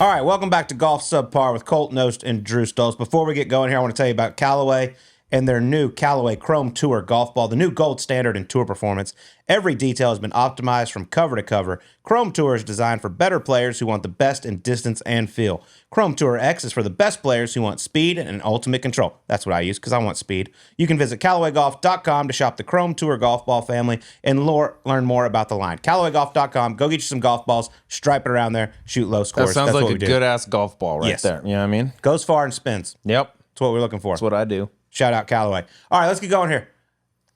All right, welcome back to Golf Subpar with Colt, Knost, and Drew Stoltz. Before we get going here, I want to tell you about Callaway and their new Callaway Chrome Tour golf ball, the new gold standard in tour performance. Every detail has been optimized from cover to cover. Chrome Tour is designed for better players who want the best in distance and feel. Chrome Tour X is for the best players who want speed and ultimate control. That's what I use because I want speed. You can visit CallawayGolf.com to shop the Chrome Tour golf ball family and learn more about the line. CallawayGolf.com. Go get you some golf balls, stripe it around there, shoot low scores. That sounds That's like a good-ass golf ball right there. You know what I mean? Goes far and spins. Yep. That's what we're looking for. That's what I do. Shout out Callaway. All right, let's get going here.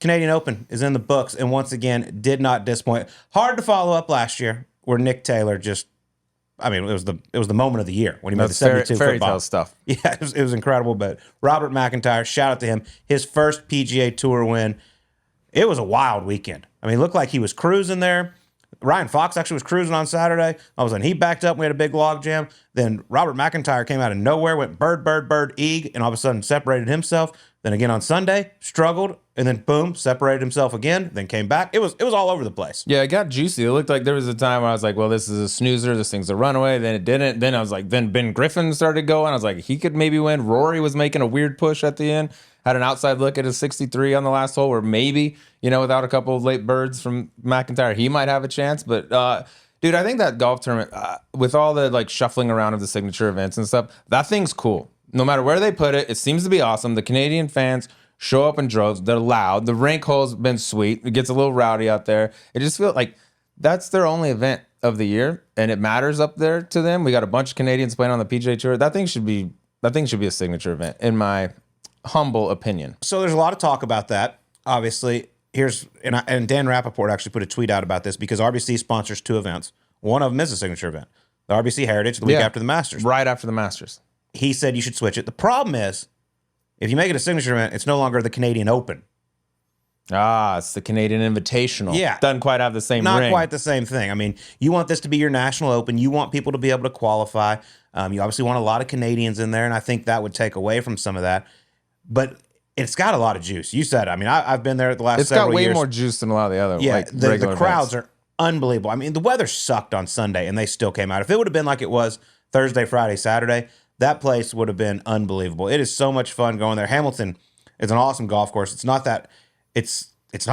Canadian Open is in the books, and once again, did not disappoint. Hard to follow up last year, where Nick Taylor just, I mean, it was the moment of the year when he made the 72 fairy football tale stuff. Yeah, it was incredible. But Robert McIntyre, shout out to him, his first PGA Tour win. It was a wild weekend. I mean, it looked like he was cruising there. Ryan Fox actually was cruising on Saturday. All of a sudden, he backed up. We had a big log jam. Then Robert McIntyre came out of nowhere, went bird, eag, and all of a sudden separated himself. Then again on Sunday, struggled, and then boom, separated himself again. Then came back. It was all over the place. Yeah, it got juicy. It looked like there was a time where I was like, well, this is a snoozer. This thing's a runaway. Then it didn't. Then I was like, then Ben Griffin started going. I was like, he could maybe win. Rory was making a weird push at the end. Had an outside look at his 63 on the last hole where maybe, without a couple of late birds from McIntyre, he might have a chance. But, dude, I think that golf tournament, with all the shuffling around of the signature events and stuff, that thing's cool. No matter where they put it, it seems to be awesome. The Canadian fans show up in droves. They're loud. The rink hole's been sweet. It gets a little rowdy out there. It just feels like that's their only event of the year, and it matters up there to them. We got a bunch of Canadians playing on the PGA Tour. That thing should be a signature event, in my humble opinion. So there's a lot of talk about that. Obviously, and Dan Rappaport actually put a tweet out about this because RBC sponsors two events. One of them is a signature event, the RBC Heritage, the week after the Masters. Right after the Masters. He said you should switch it. The problem is, if you make it a signature event, it's no longer the Canadian Open. It's the Canadian Invitational. Yeah. Doesn't quite have the same ring. Not quite the same thing. I mean, you want this to be your national open. You want people to be able to qualify. You obviously want a lot of Canadians in there, and I think that would take away from some of that. But it's got a lot of juice. You said it. I mean, I've been there the last several years. It's got way more juice than a lot of the other the crowds are unbelievable. I mean, the weather sucked on Sunday, and they still came out. If it would have been like it was Thursday, Friday, Saturday, that place would have been unbelievable. It is so much fun going there. Hamilton is an awesome golf course. It's not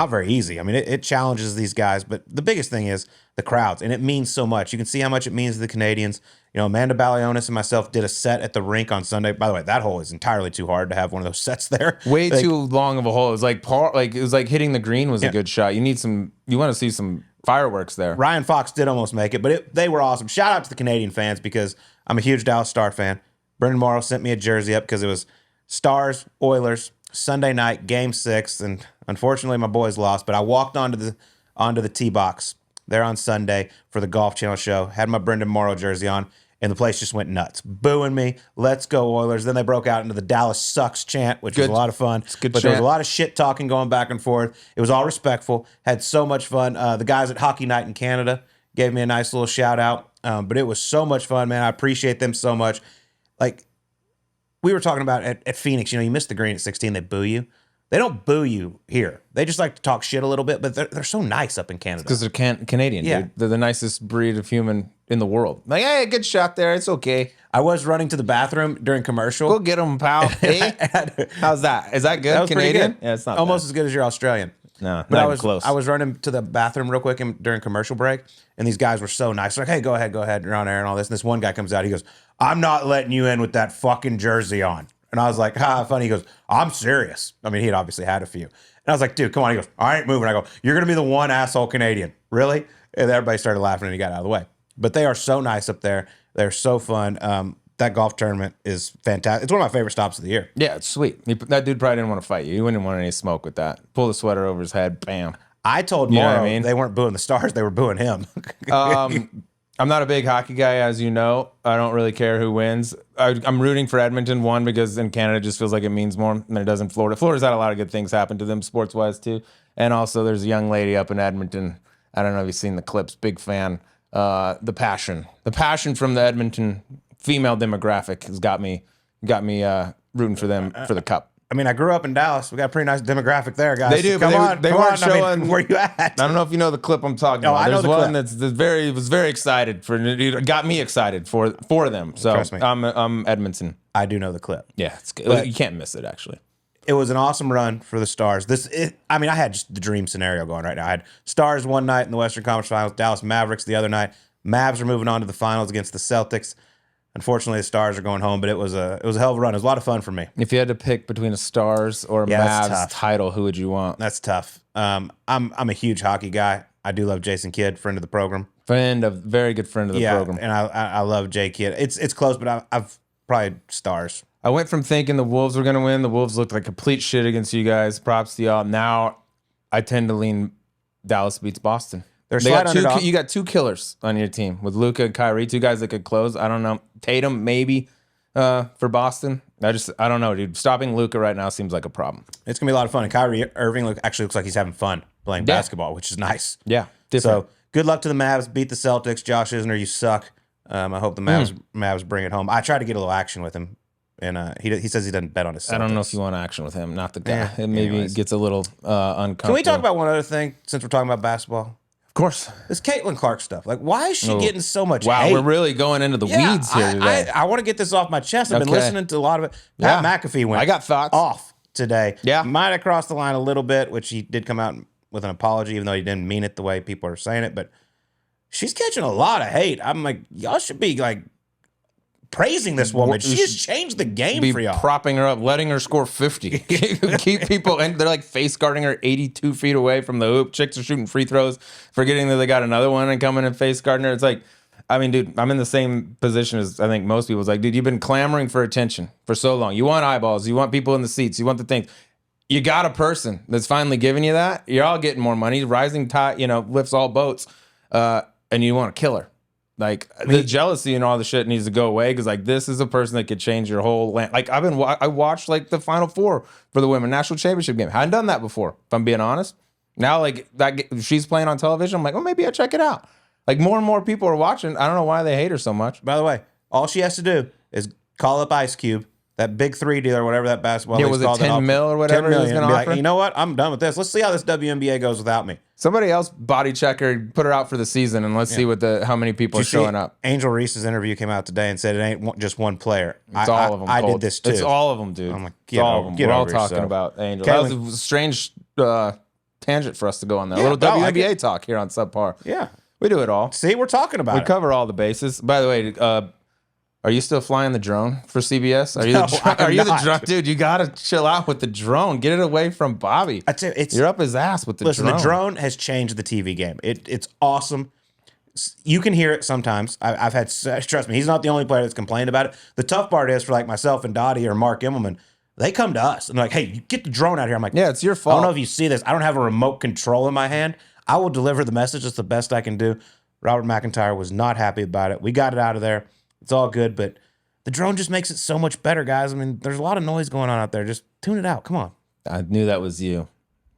very easy. I mean, it challenges these guys, but the biggest thing is the crowds, and it means so much. You can see how much it means to the Canadians. Amanda Balionis and myself did a set at the rink on Sunday. By the way, that hole is entirely too hard to have one of those sets there. Way too long of a hole. It was it was like hitting the green was a good shot. You want to see some fireworks there. Ryan Fox did almost make it, but they were awesome. Shout out to the Canadian fans because I'm a huge Dallas Star fan. Brendan Morrow sent me a jersey up because it was Stars, Oilers, Sunday night, Game 6, and unfortunately my boys lost, but I walked onto the tee box there on Sunday for the Golf Channel show, had my Brendan Morrow jersey on, and the place just went nuts, booing me. Let's go Oilers. Then they broke out into the Dallas sucks chant, which was a lot of fun. But there was a lot of shit talking going back and forth. It was all respectful. Had so much fun. The guys at Hockey Night in Canada gave me a nice little shout out. But it was so much fun, man. I appreciate them so much. Like we were talking about at Phoenix, you missed the green at 16, they boo you. They don't boo you here. They just like to talk shit a little bit, but they're so nice up in Canada. Because they're Canadian, dude. They're the nicest breed of human in the world. Like, hey, good shot there. It's okay. I was running to the bathroom during commercial. Go get them, pal. Hey? How's that? Is that good? That was Canadian? Good. Yeah, it's not almost bad. as good as your Australian. No, but not close. I was running to the bathroom real quick during commercial break, and these guys were so nice. They're like, hey, go ahead, you're on air and all this. And this one guy comes out, he goes, I'm not letting you in with that fucking jersey on. And I was like, funny. He goes, I'm serious. I mean, he'd obviously had a few. And I was like, dude, come on. He goes, I ain't moving. I go, you're going to be the one asshole Canadian. Really? And everybody started laughing and he got out of the way. But they are so nice up there. They're so fun. That golf tournament is fantastic. It's one of my favorite stops of the year. Yeah, it's sweet. That dude probably didn't want to fight you. He wouldn't want any smoke with that. Pull the sweater over his head. Bam. I told Morrow they weren't booing the Stars. They were booing him. I'm not a big hockey guy, as you know. I don't really care who wins. I'm rooting for Edmonton, one, because in Canada it just feels like it means more than it does in Florida. Florida's had a lot of good things happen to them sports-wise, too. And also there's a young lady up in Edmonton. I don't know if you've seen the clips. Big fan. The passion from the Edmonton female demographic has got me rooting for them for the cup. I mean, I grew up in Dallas. We got a pretty nice demographic there, guys. They do, So but they weren't showing. I mean, where you at? I don't know if you know the clip I'm talking about. I know There's the one clip. was very excited for. It got me excited for them. So Trust me. I'm Edmonton. I do know the clip. Yeah, it's good. But- You can't miss it. Actually, It was an awesome run for the Stars. I mean, I had just the dream scenario going right now. I had Stars one night in the Western Conference Finals, Dallas Mavericks the other night. Mavs are moving on to the finals against the Celtics. Unfortunately, the Stars are going home, but it was a hell of a run. It was a lot of fun for me. if you had to pick between a Stars or a that's Mavs tough. title, who would you want? That's tough. I'm a huge hockey guy. I do love Jason Kidd, friend of the program. Very good friend of the program. And I love Jay Kidd. It's close, but I've probably Stars. I went from thinking the Wolves were going to win. The Wolves looked like complete shit against you guys. Props to y'all. Now I tend to lean Dallas beats Boston. They're They slight got two, underdog. you got two killers on your team with Luka and Kyrie, two guys that could close. I don't know. Tatum, maybe for Boston. I don't know, dude. Stopping Luka right now seems like a problem. It's gonna be a lot of fun. And Kyrie Irving actually looks like he's having fun playing basketball, which is nice. Yeah, different. So good luck to the Mavs. Beat the Celtics. Josh Isner, you suck. I hope the Mavs bring it home. I tried to get a little action with him, and he says he doesn't bet on his Celtics. I don't know if you want action with him, not the guy. Yeah, It maybe anyways. gets a little uncomfortable. Can we talk about one other thing since we're talking about basketball? Of course. This Caitlin Clark stuff. Like, why is she getting so much Wow, hate? we're really going into the weeds here today. I want to get this off my chest. I've been Okay. listening to a lot of it. Pat McAfee went I got thoughts. off today. Yeah. Might have crossed the line a little bit, which he did come out with an apology, even though he didn't mean it the way people are saying it. But she's catching a lot of hate. I'm like, y'all should be like praising this woman. She has changed the game Be for y'all. propping her up, letting her score 50. Keep people, and they're like face guarding her 82 feet away from the hoop. Chicks are shooting free throws, forgetting that they got another one and coming and face guarding her. It's like, I mean, dude, I'm in the same position as I think most people. It's like, dude, you've been clamoring for attention for so long. You want eyeballs. You want people in the seats. You want the things. You got a person that's finally giving you that. You're all getting more money. Rising tide, lifts all boats. And you want to kill her. Like the jealousy and all the shit needs to go away because like this is a person that could change your whole land. Like I watched like the Final Four for the women national championship game. Hadn't done that before, if I'm being honest. Now like she's playing on television. I'm like, well, maybe I check it out. Like more and more people are watching. I don't know why they hate her so much. By the way, all she has to do is call up Ice Cube, that big 3 deal or whatever that basketball league's was it called. 10 mil or whatever 10 he was million. gonna Be like, offer? you know what? I'm done with this. Let's see how this WNBA goes without me. Somebody else body check her, put her out for the season, and let's see how many people are showing up. Angel Reese's interview came out today and said it ain't just one player. It's all of them. I Colt. did this too. It's all of them, dude. I'm like, it's all of them. We're all over talking yourself. about Angel. Caitlin- That was a strange tangent for us to go on there. Yeah, a little I like WNBA talk here on Subpar. Yeah. We do it all. See, we're talking about We it. cover all the bases. By the way, are you still flying the drone for CBS? Are you No, are you I'm the not. drone dude? You gotta chill out with the drone. Get it away from Bobby. I tell you, You're up his ass with the Listen, drone. the drone has changed the TV game. It's awesome. You can hear it sometimes. I've had, trust me, he's not the only player that's complained about it. The tough part is for like myself and Dottie or Mark Immelman, they come to us and they're like, hey, you get the drone out here. I'm like, Yeah, it's your I fault. don't know if you see this. I don't have a remote control in my hand. I will deliver the message. It's the best I can do. Robert McIntyre was not happy about it. We got it out of there. It's all good, but the drone just makes it so much better, guys. I mean, there's a lot of noise going on out there. Just tune it out. Come on. I knew that was you.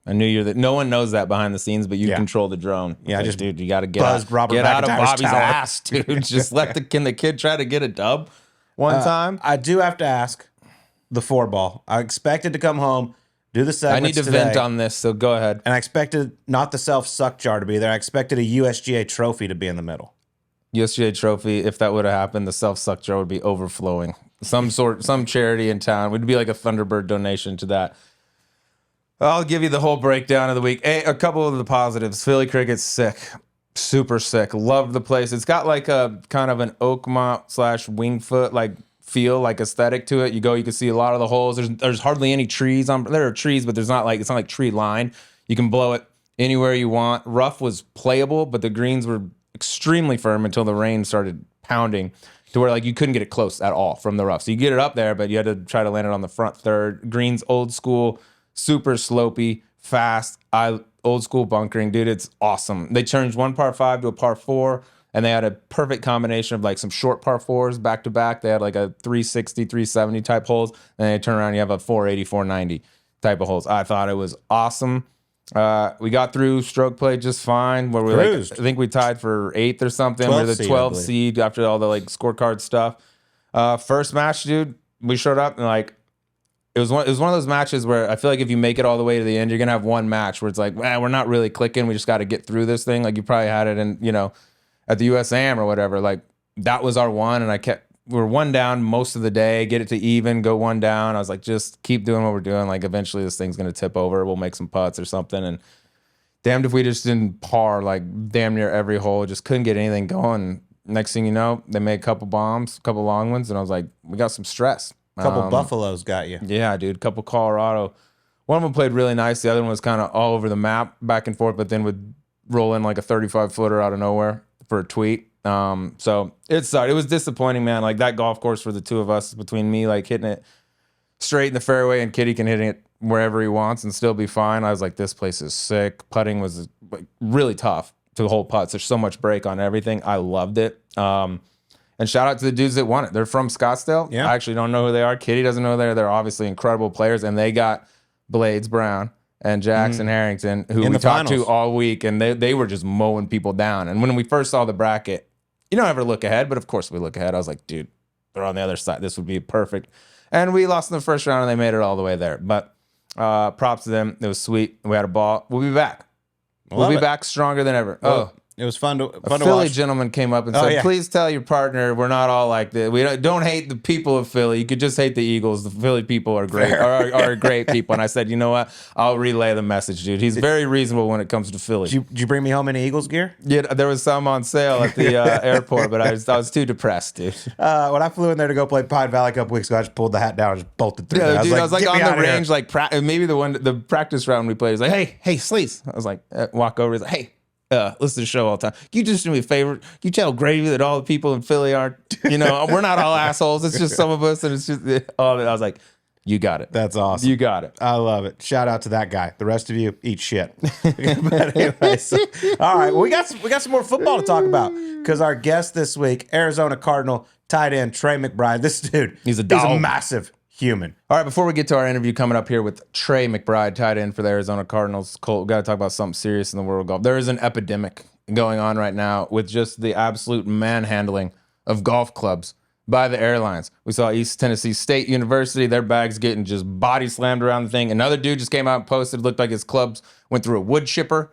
I knew you're that. No one knows that behind the scenes, but you Yeah. control the drone. Yeah, I Like, just dude, you got to buzzed Robert get out of McIntyre's Bobby's tower. ass, dude. Just can the kid try to get a dub one time? I do have to ask the 4-ball. I expected to come home, do the I segments need to today, vent on this, so go ahead. and I expected not the self-suck jar to be there. I expected a USGA trophy to be in the middle. USGA trophy, if that would have happened, the self-suck jar would be overflowing. Some charity in town would be like a Thunderbird donation to that. I'll give you the whole breakdown of the week. A couple of the positives. Philly Cricket's sick. Super sick. Love the place. It's got like a kind of an Oakmont / Wingfoot like feel, like aesthetic to it. You go, you can see a lot of the holes. There's hardly any trees on. There are trees, but it's not like tree line. You can blow it anywhere you want. Rough was playable, but the greens were extremely firm until the rain started pounding to where like you couldn't get it close at all from the rough. So you get it up there, but you had to try to land it on the front third. Greens old school, super slopey, fast. Old school bunkering, dude. It's awesome. They changed one par 5 to a par 4, and they had a perfect combination of like some short par 4s back to back. They had like a 360, 370 type holes, and they turn around and you have a 480, 490 type of holes. I thought it was awesome. We got through stroke play just fine. Where we I think we tied for 8th or something. We're the 12th seed after all the like scorecard stuff. First match, dude, we showed up and like it was one of those matches where I feel like if you make it all the way to the end, you're gonna have one match where it's like, well, we're not really clicking. We just got to get through this thing. Like you probably had it in, at the USAM or whatever. Like that was our one, and we were one down most of the day. Get it to even, go one down. I was like, just keep doing what we're doing. Like eventually this thing's gonna tip over. We'll make some putts or something. And damned if we just didn't par like damn near every hole. Just couldn't get anything going. Next thing you know, they made a couple bombs, a couple long ones, and I was like, we got some stress. A couple Buffaloes got you. Yeah, dude. A couple Colorado. One of them played really nice. The other one was kind of all over the map, back and forth, but then would roll in like a 35-footer out of nowhere for a tweet. So it sucked. It was disappointing, man. Like that golf course for the two of us, between me like hitting it straight in the fairway and Kitty can hit it wherever he wants and still be fine. I was like, this place is sick. Putting was like really tough to hold putts. There's so much break on everything. I loved it. And shout out to the dudes that won it. They're from Scottsdale. Yeah. I actually don't know who they are. Kitty doesn't know they're obviously incredible players. And they got Blades Brown and Jackson Harrington, who we talked to all week. And they were just mowing people down. And when we first saw the bracket, you don't ever look ahead, but of course we look ahead. I was like, dude, they're on the other side. This would be perfect. And we lost in the first round and they made it all the way there. But props to them. It was sweet. We had a ball. We'll be back. We'll be back stronger than ever. Well, it was fun to a Philly gentleman came up and said, please tell your partner we're not all like this. We don't hate the people of Philly. You could just hate the Eagles. The Philly people are great, are great people. And I said, you know what? I'll relay the message, dude. He's very reasonable when it comes to Philly. Did you bring me home any Eagles gear? Yeah, there was some on sale at the airport, but I was too depressed, dude. When I flew in there to go play Pine Valley a couple weeks ago, I just pulled the hat down and just bolted through. Yeah, dude, I was like on the range, like maybe the practice round we played. He was like, hey, Sleaze. I was like, walk over. He's like, hey. Listen to the show all the time. Can you just do me a favor? Can you tell Gravy that all the people in Philly aren't, we're not all assholes. It's just some of us, and it's just all of it. I was like, you got it. That's awesome. You got it. I love it. Shout out to that guy. The rest of you eat shit. But anyways, all right. Well, we got some more football to talk about because our guest this week, Arizona Cardinal tight end Trey McBride. This dude, he's a dog. He's a massive human. All right, before we get to our interview coming up here with Trey McBride, tight end for the Arizona Cardinals, Colt, we got to talk about something serious in the world of golf. There is an epidemic going on right now with just the absolute manhandling of golf clubs by the airlines. We saw East Tennessee State University, their bags getting just body slammed around the thing. Another dude just came out and posted, looked like his clubs went through a wood chipper.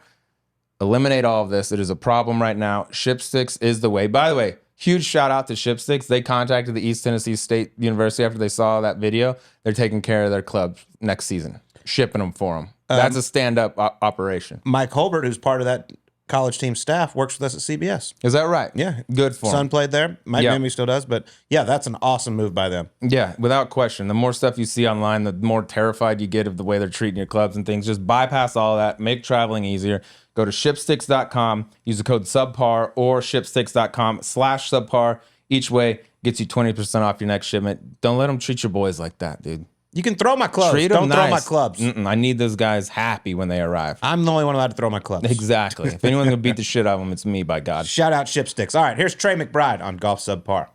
Eliminate all of this. It is a problem right now. Shipsticks is the way. By the way, huge shout out to Shipsticks. They contacted the East Tennessee State University after they saw that video. They're taking care of their clubs next season, shipping them for them. That's a stand-up operation. Mike Holbert, who's part of that college team staff, works with us at CBS. Is that right? Yeah. Good for him. Son played there. Maybe still does. But yeah, that's an awesome move by them. Yeah, without question. The more stuff you see online, the more terrified you get of the way they're treating your clubs and things. Just bypass all that. Make traveling easier. Go to shipsticks.com. Use the code Subpar or shipsticks.com/Subpar. Each way gets you 20% off your next shipment. Don't let them treat your boys like that, dude. You can throw my clubs. Treat Don't them throw nice. my clubs. I need those guys happy when they arrive. I'm the only one allowed to throw my clubs. Exactly. If anyone's going to beat the shit out of them, it's me, by God. Shout out Shipsticks. All right, here's Trey McBride on Golf Subpar.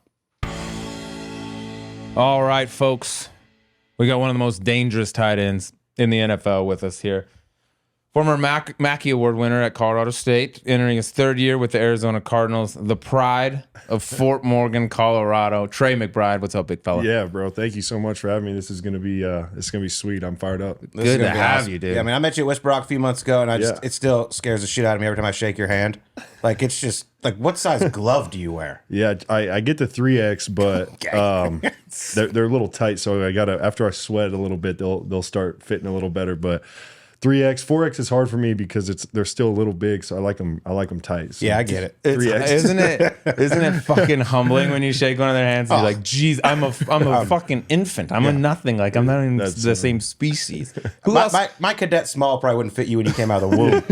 All right, folks. We got one of the most dangerous tight ends in the NFL with us here. Former Mackey Award winner at Colorado State, entering his third year with the Arizona Cardinals, the pride of Fort Morgan, Colorado. Trey McBride, what's up, big fella? Yeah, bro. Thank you so much for having me. This is gonna be sweet. I'm fired up. Good to have you, dude. Yeah, I mean, I met you at West Brock a few months ago, and it still scares the shit out of me every time I shake your hand. Like, it's just like, what size glove do you wear? Yeah, I get the 3X, but they're a little tight, so I gotta, after I sweat a little bit, they'll start fitting a little better, but 3X, 4X is hard for me because they're still a little big, so I like them tight. So yeah, I get it. 3X. Isn't it fucking humbling when you shake one of their hands and you're like, geez, I'm a fucking infant. I'm a nothing. Like, I'm not even the same species. Who else? My cadet small probably wouldn't fit you when you came out of the womb.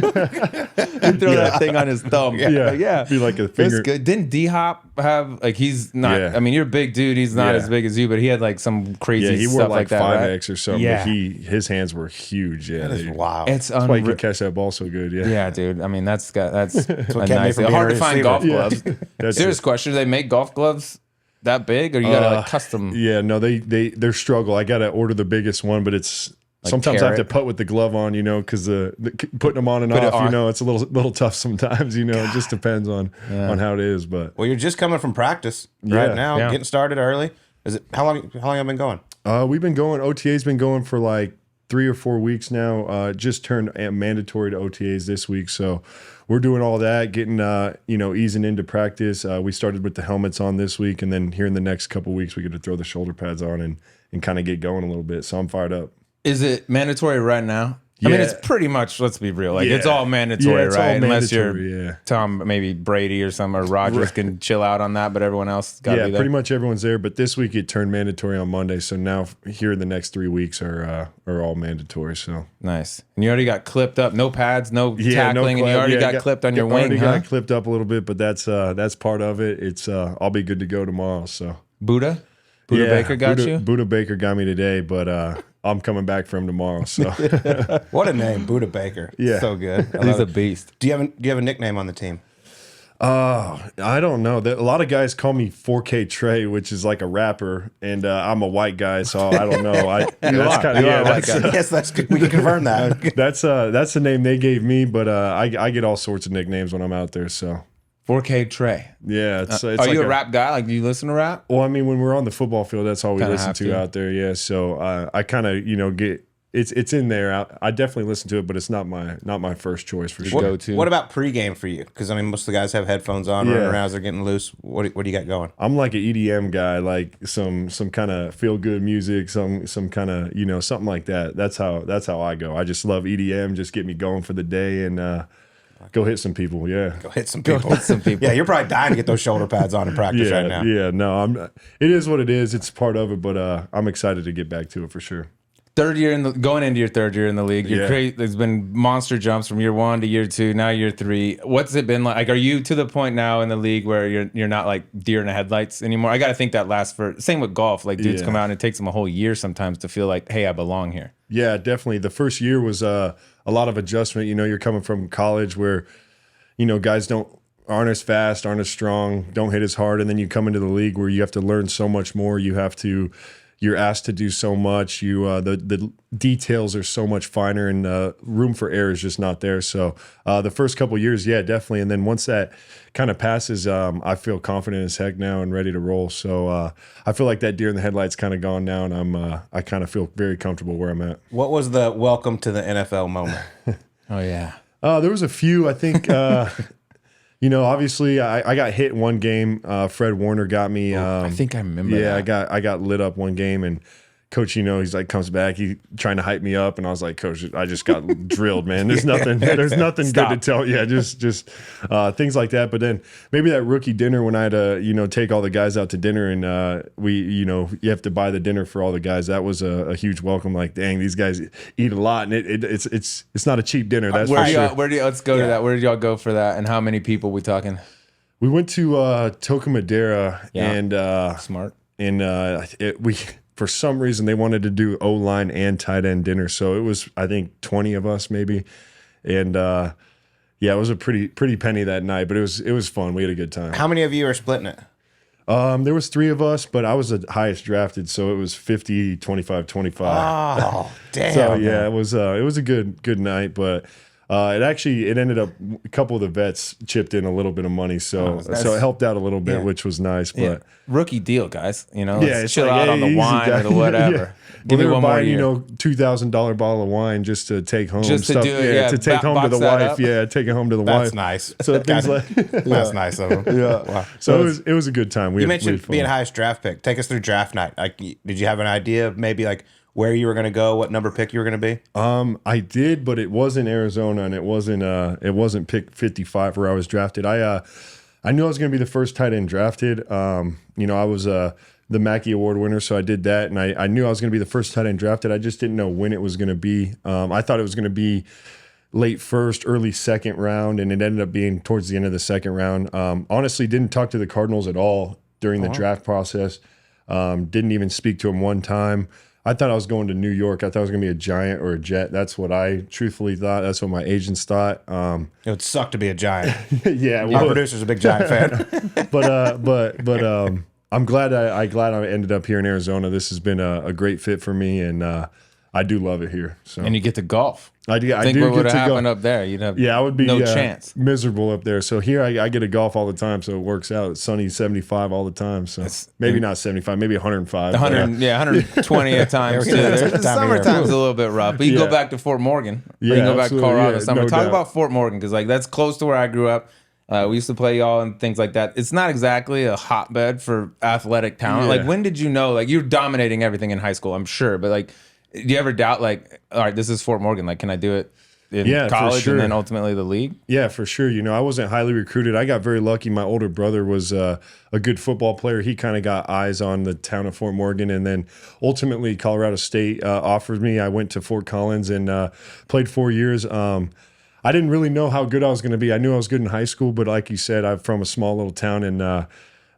He'd throw that thing on his thumb. Yeah. Be like a finger. That's good. Didn't D-Hop have, like, he's not, I mean, you're a big dude. He's not as big as you, but he had like some crazy he stuff wore like that, 5X or something, Yeah. but his hands were huge. Yeah, That is wild. It's that's why you can catch that ball so good. Yeah, dude. I mean, that's a kept me nice. from being Hard a to find receiver. golf gloves. That's Serious question: do they make golf gloves that big, or you gotta like custom? Yeah, no, they're struggle. I gotta order the biggest one, but it's sometimes I have to putt with the glove on, because putting them on and off, it's a little tough sometimes. It just depends on how it is. But Well, you're just coming from practice right now, getting started early. Is it how long have you been going? We've been going. OTA's been going for like 3 or 4 weeks now. Just turned mandatory to OTAs this week, so we're doing all that, getting easing into practice. We started with the helmets on this week, and then here in the next couple weeks, we get to throw the shoulder pads on and kind of get going a little bit. So I'm fired up. Is it mandatory right now? I mean, it's pretty much, let's be real. Like, it's all mandatory, it's right? all Unless mandatory, you're Tom, maybe Brady or some, or Rodgers can chill out on that, but everyone else got to be there. Pretty much everyone's there. But this week it turned mandatory on Monday. So now here the next 3 weeks are all mandatory. So nice. And you already got clipped up. No pads, no tackling, and you already got clipped on your wing, already got clipped up a little bit, but that's part of it. It's I'll be good to go tomorrow. So Buddha Baker got you? Buddha Baker got me today, but I'm coming back for him tomorrow. So what a name, Buddha Baker. Yeah. So good. He's a beast. Do you have a nickname on the team? I don't know. A lot of guys call me 4K Trey, which is like a rapper, and I'm a white guy, so I don't know. Yes, that's good. We can confirm that. That's the name they gave me, but I get all sorts of nicknames when I'm out there. So 4K Trey. Yeah, it's are like you a rap guy? Like, do you listen to rap? Well, I mean, when we're on the football field, that's all we Kinda listen have to to. out there. Yeah, so I kind of get it's in there. I definitely listen to it, but it's not my first choice for sure. Go-to. What about pregame for you? Because I mean, most of the guys have headphones on, running around as they're getting loose. What do you got going? I'm like an EDM guy, like some kind of feel good music, some kind of something like that. That's how I go. I just love EDM, just get me going for the day and go hit some people. Yeah, Go hit some people. Yeah, you're probably dying to get those shoulder pads on in practice right now. Yeah, no, it is what it is. It's part of it, but I'm excited to get back to it for sure. Going into your third year in the league, Yeah. there's been monster jumps from year 1 to year 2, now year 3. What's it been like? Like, are you to the point now in the league where you're not like deer in the headlights anymore? I got to think that lasts for, same with golf. Like, dudes come out and it takes them a whole year sometimes to feel like, hey, I belong here. Yeah, definitely. The first year was a lot of adjustment. You're coming from college where guys aren't as fast, aren't as strong, don't hit as hard, and then you come into the league where you have to learn so much more. You're asked to do so much. The details are so much finer, and room for error is just not there. So the first couple of years, yeah, definitely. And then once that kind of passes, I feel confident as heck now and ready to roll. So I feel like that deer in the headlights kind of gone now, and I kind of feel very comfortable where I'm at. What was the welcome to the NFL moment? Oh, yeah. There was a few, I think. Obviously, I got hit in one game. Fred Warner got me. I think I remember. Yeah, that. I got lit up one game, and Coach, he's like comes back, he trying to hype me up, and I was like, Coach, I just got drilled, man. There's nothing good to tell. Yeah, just things like that. But then maybe that rookie dinner when I had to take all the guys out to dinner, and you have to buy the dinner for all the guys. That was a huge welcome. Like, dang, these guys eat a lot, and it's not a cheap dinner. That's for sure. Let's go to that. Where did y'all go for that, and how many people we talking? We went to Toca Madera, and Smart. And we. For some reason, they wanted to do O-line and tight end dinner. So it was, I think, 20 of us maybe. And, it was a pretty penny that night, but it was fun. We had a good time. How many of you are splitting it? There was 3 of us, but I was the highest drafted, so it was 50, 25, 25. Oh, damn. So, yeah, it was a good night, but it ended up a couple of the vets chipped in a little bit of money, so it helped out a little bit, which was nice. But rookie deal, guys. It's chill out on the wine or the whatever. Give me one more year. $2,000 bottle of wine just to take home. Just to do it, to take home to the wife. up. Yeah, take it home to the wife. That's nice. So things like That's nice of them. Yeah. Wow. So it was a good time. You mentioned being highest draft pick. Take us through draft night. Like, did you have an idea of maybe like where you were going to go, what number pick you were going to be? I did, but it wasn't Arizona, and it wasn't pick 55 where I was drafted. I knew I was going to be the first tight end drafted. I was the Mackey Award winner, so I did that, and I knew I was going to be the first tight end drafted. I just didn't know when it was going to be. I thought it was going to be late first, early second round, and it ended up being towards the end of the second round. Honestly, didn't talk to the Cardinals at all during the draft process. Didn't even speak to them one time. I thought I was going to New York. I thought I was going to be a Giant or a Jet. That's what I truthfully thought. That's what my agents thought. It would suck to be a Giant. Yeah, Our producer's a big Giant fan. but I'm glad I ended up here in Arizona. This has been a great fit for me, and I do love it here. So And you get to golf. I do Think get what would to have go. happened up there? You'd have Yeah, I would be no chance. miserable up there. So here I get to golf all the time, so it works out. It's sunny 75 all the time. So maybe not 75, maybe 105. 100, yeah, 120 at times too. The summertime's a little bit rough, but you go back to Fort Morgan. Or you can go back to Colorado summer. no Talk doubt. about Fort Morgan because like that's close to where I grew up. We used to play y'all and things like that. It's not exactly a hotbed for athletic talent. Yeah. Like when did you know? Like you're dominating everything in high school, I'm sure. But like, do you ever doubt like, all right, this is Fort Morgan. Like, can I do it in Yeah, for college sure. and then ultimately the league? Yeah, for sure. You know, I wasn't highly recruited. I got very lucky. My older brother was a good football player. He kind of got eyes on the town of Fort Morgan. And then ultimately Colorado State offered me. I went to Fort Collins and played 4 years. I didn't really know how good I was going to be. I knew I was good in high school, but like you said, I'm from a small little town and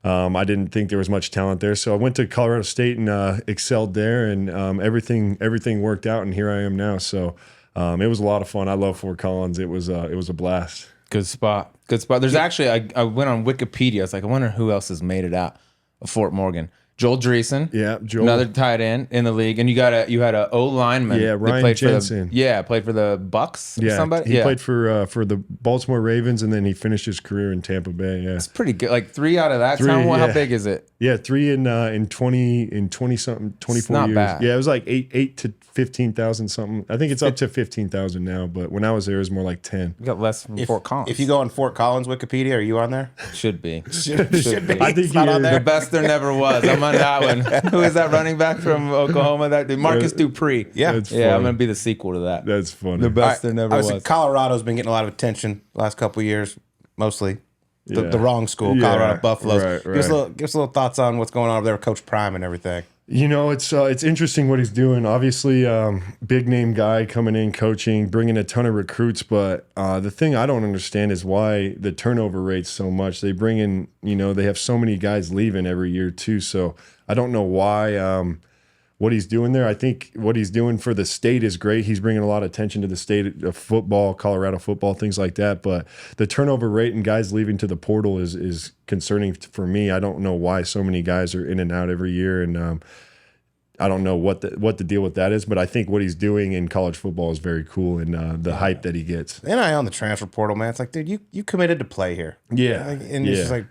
I didn't think there was much talent there. So I went to Colorado State and excelled there and everything worked out. And here I am now. So it was a lot of fun. I love Fort Collins. It was a blast. Good spot. Good spot. There's actually, I went on Wikipedia. It's like, I wonder who else has made it out of Fort Morgan. Joel Dreesen. Yeah, Joel. Another tight end in the league. And you had a O lineman. Yeah, that Ryan played Jensen. played for the Bucks or Yeah, somebody. he played for the Baltimore Ravens, and then he finished his career in Tampa Bay. Yeah, It's pretty good. Like 3 out of that Three, time. Well, yeah. how big is it? yeah, 3 in 20 something 24 not years. bad. Yeah, it was like 8 to 15,000 something. I think it's up to 15,000 now, but when I was there, it was more like 10. You got less from Fort Collins. If you go on Fort Collins Wikipedia, are you on there? Should be. Should be. I think It's not he on is. there. The best there never was. I'm on that one. Who is that running back from Oklahoma? That dude, Marcus Dupree. Yeah. That's Yeah, I'm funny. gonna be the sequel to that. That's funny. The best there never Obviously, was. Colorado's been getting a lot of attention the last couple of years, mostly the Yeah. wrong school, Yeah, Colorado Buffaloes. right, Give us right. give us a little thoughts on what's going on over there with Coach Prime and everything. You know, it's interesting what he's doing. Obviously, big name guy coming in, coaching, bringing a ton of recruits. But the thing I don't understand is why the turnover rate's so much. They bring in, they have so many guys leaving every year too. So I don't know why. What he's doing there, I think what he's doing for the state is great. He's bringing a lot of attention to the state of football, Colorado football, things like that. But the turnover rate and guys leaving to the portal is concerning for me. I don't know why so many guys are in and out every year, and I don't know what the deal with that is. But I think what he's doing in college football is very cool, and the hype that he gets. And I on the transfer portal, man. It's like, dude, you committed to play here. Yeah, Like, and it's just like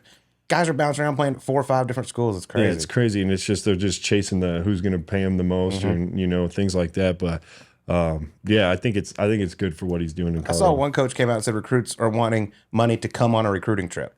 guys are bouncing around playing 4 or 5 different schools. It's crazy. Yeah, it's crazy, and it's just they're just chasing the who's going to pay him the most, and things like that. But I think it's good for what he's doing in I Colorado. saw one coach came out and said recruits are wanting money to come on a recruiting trip.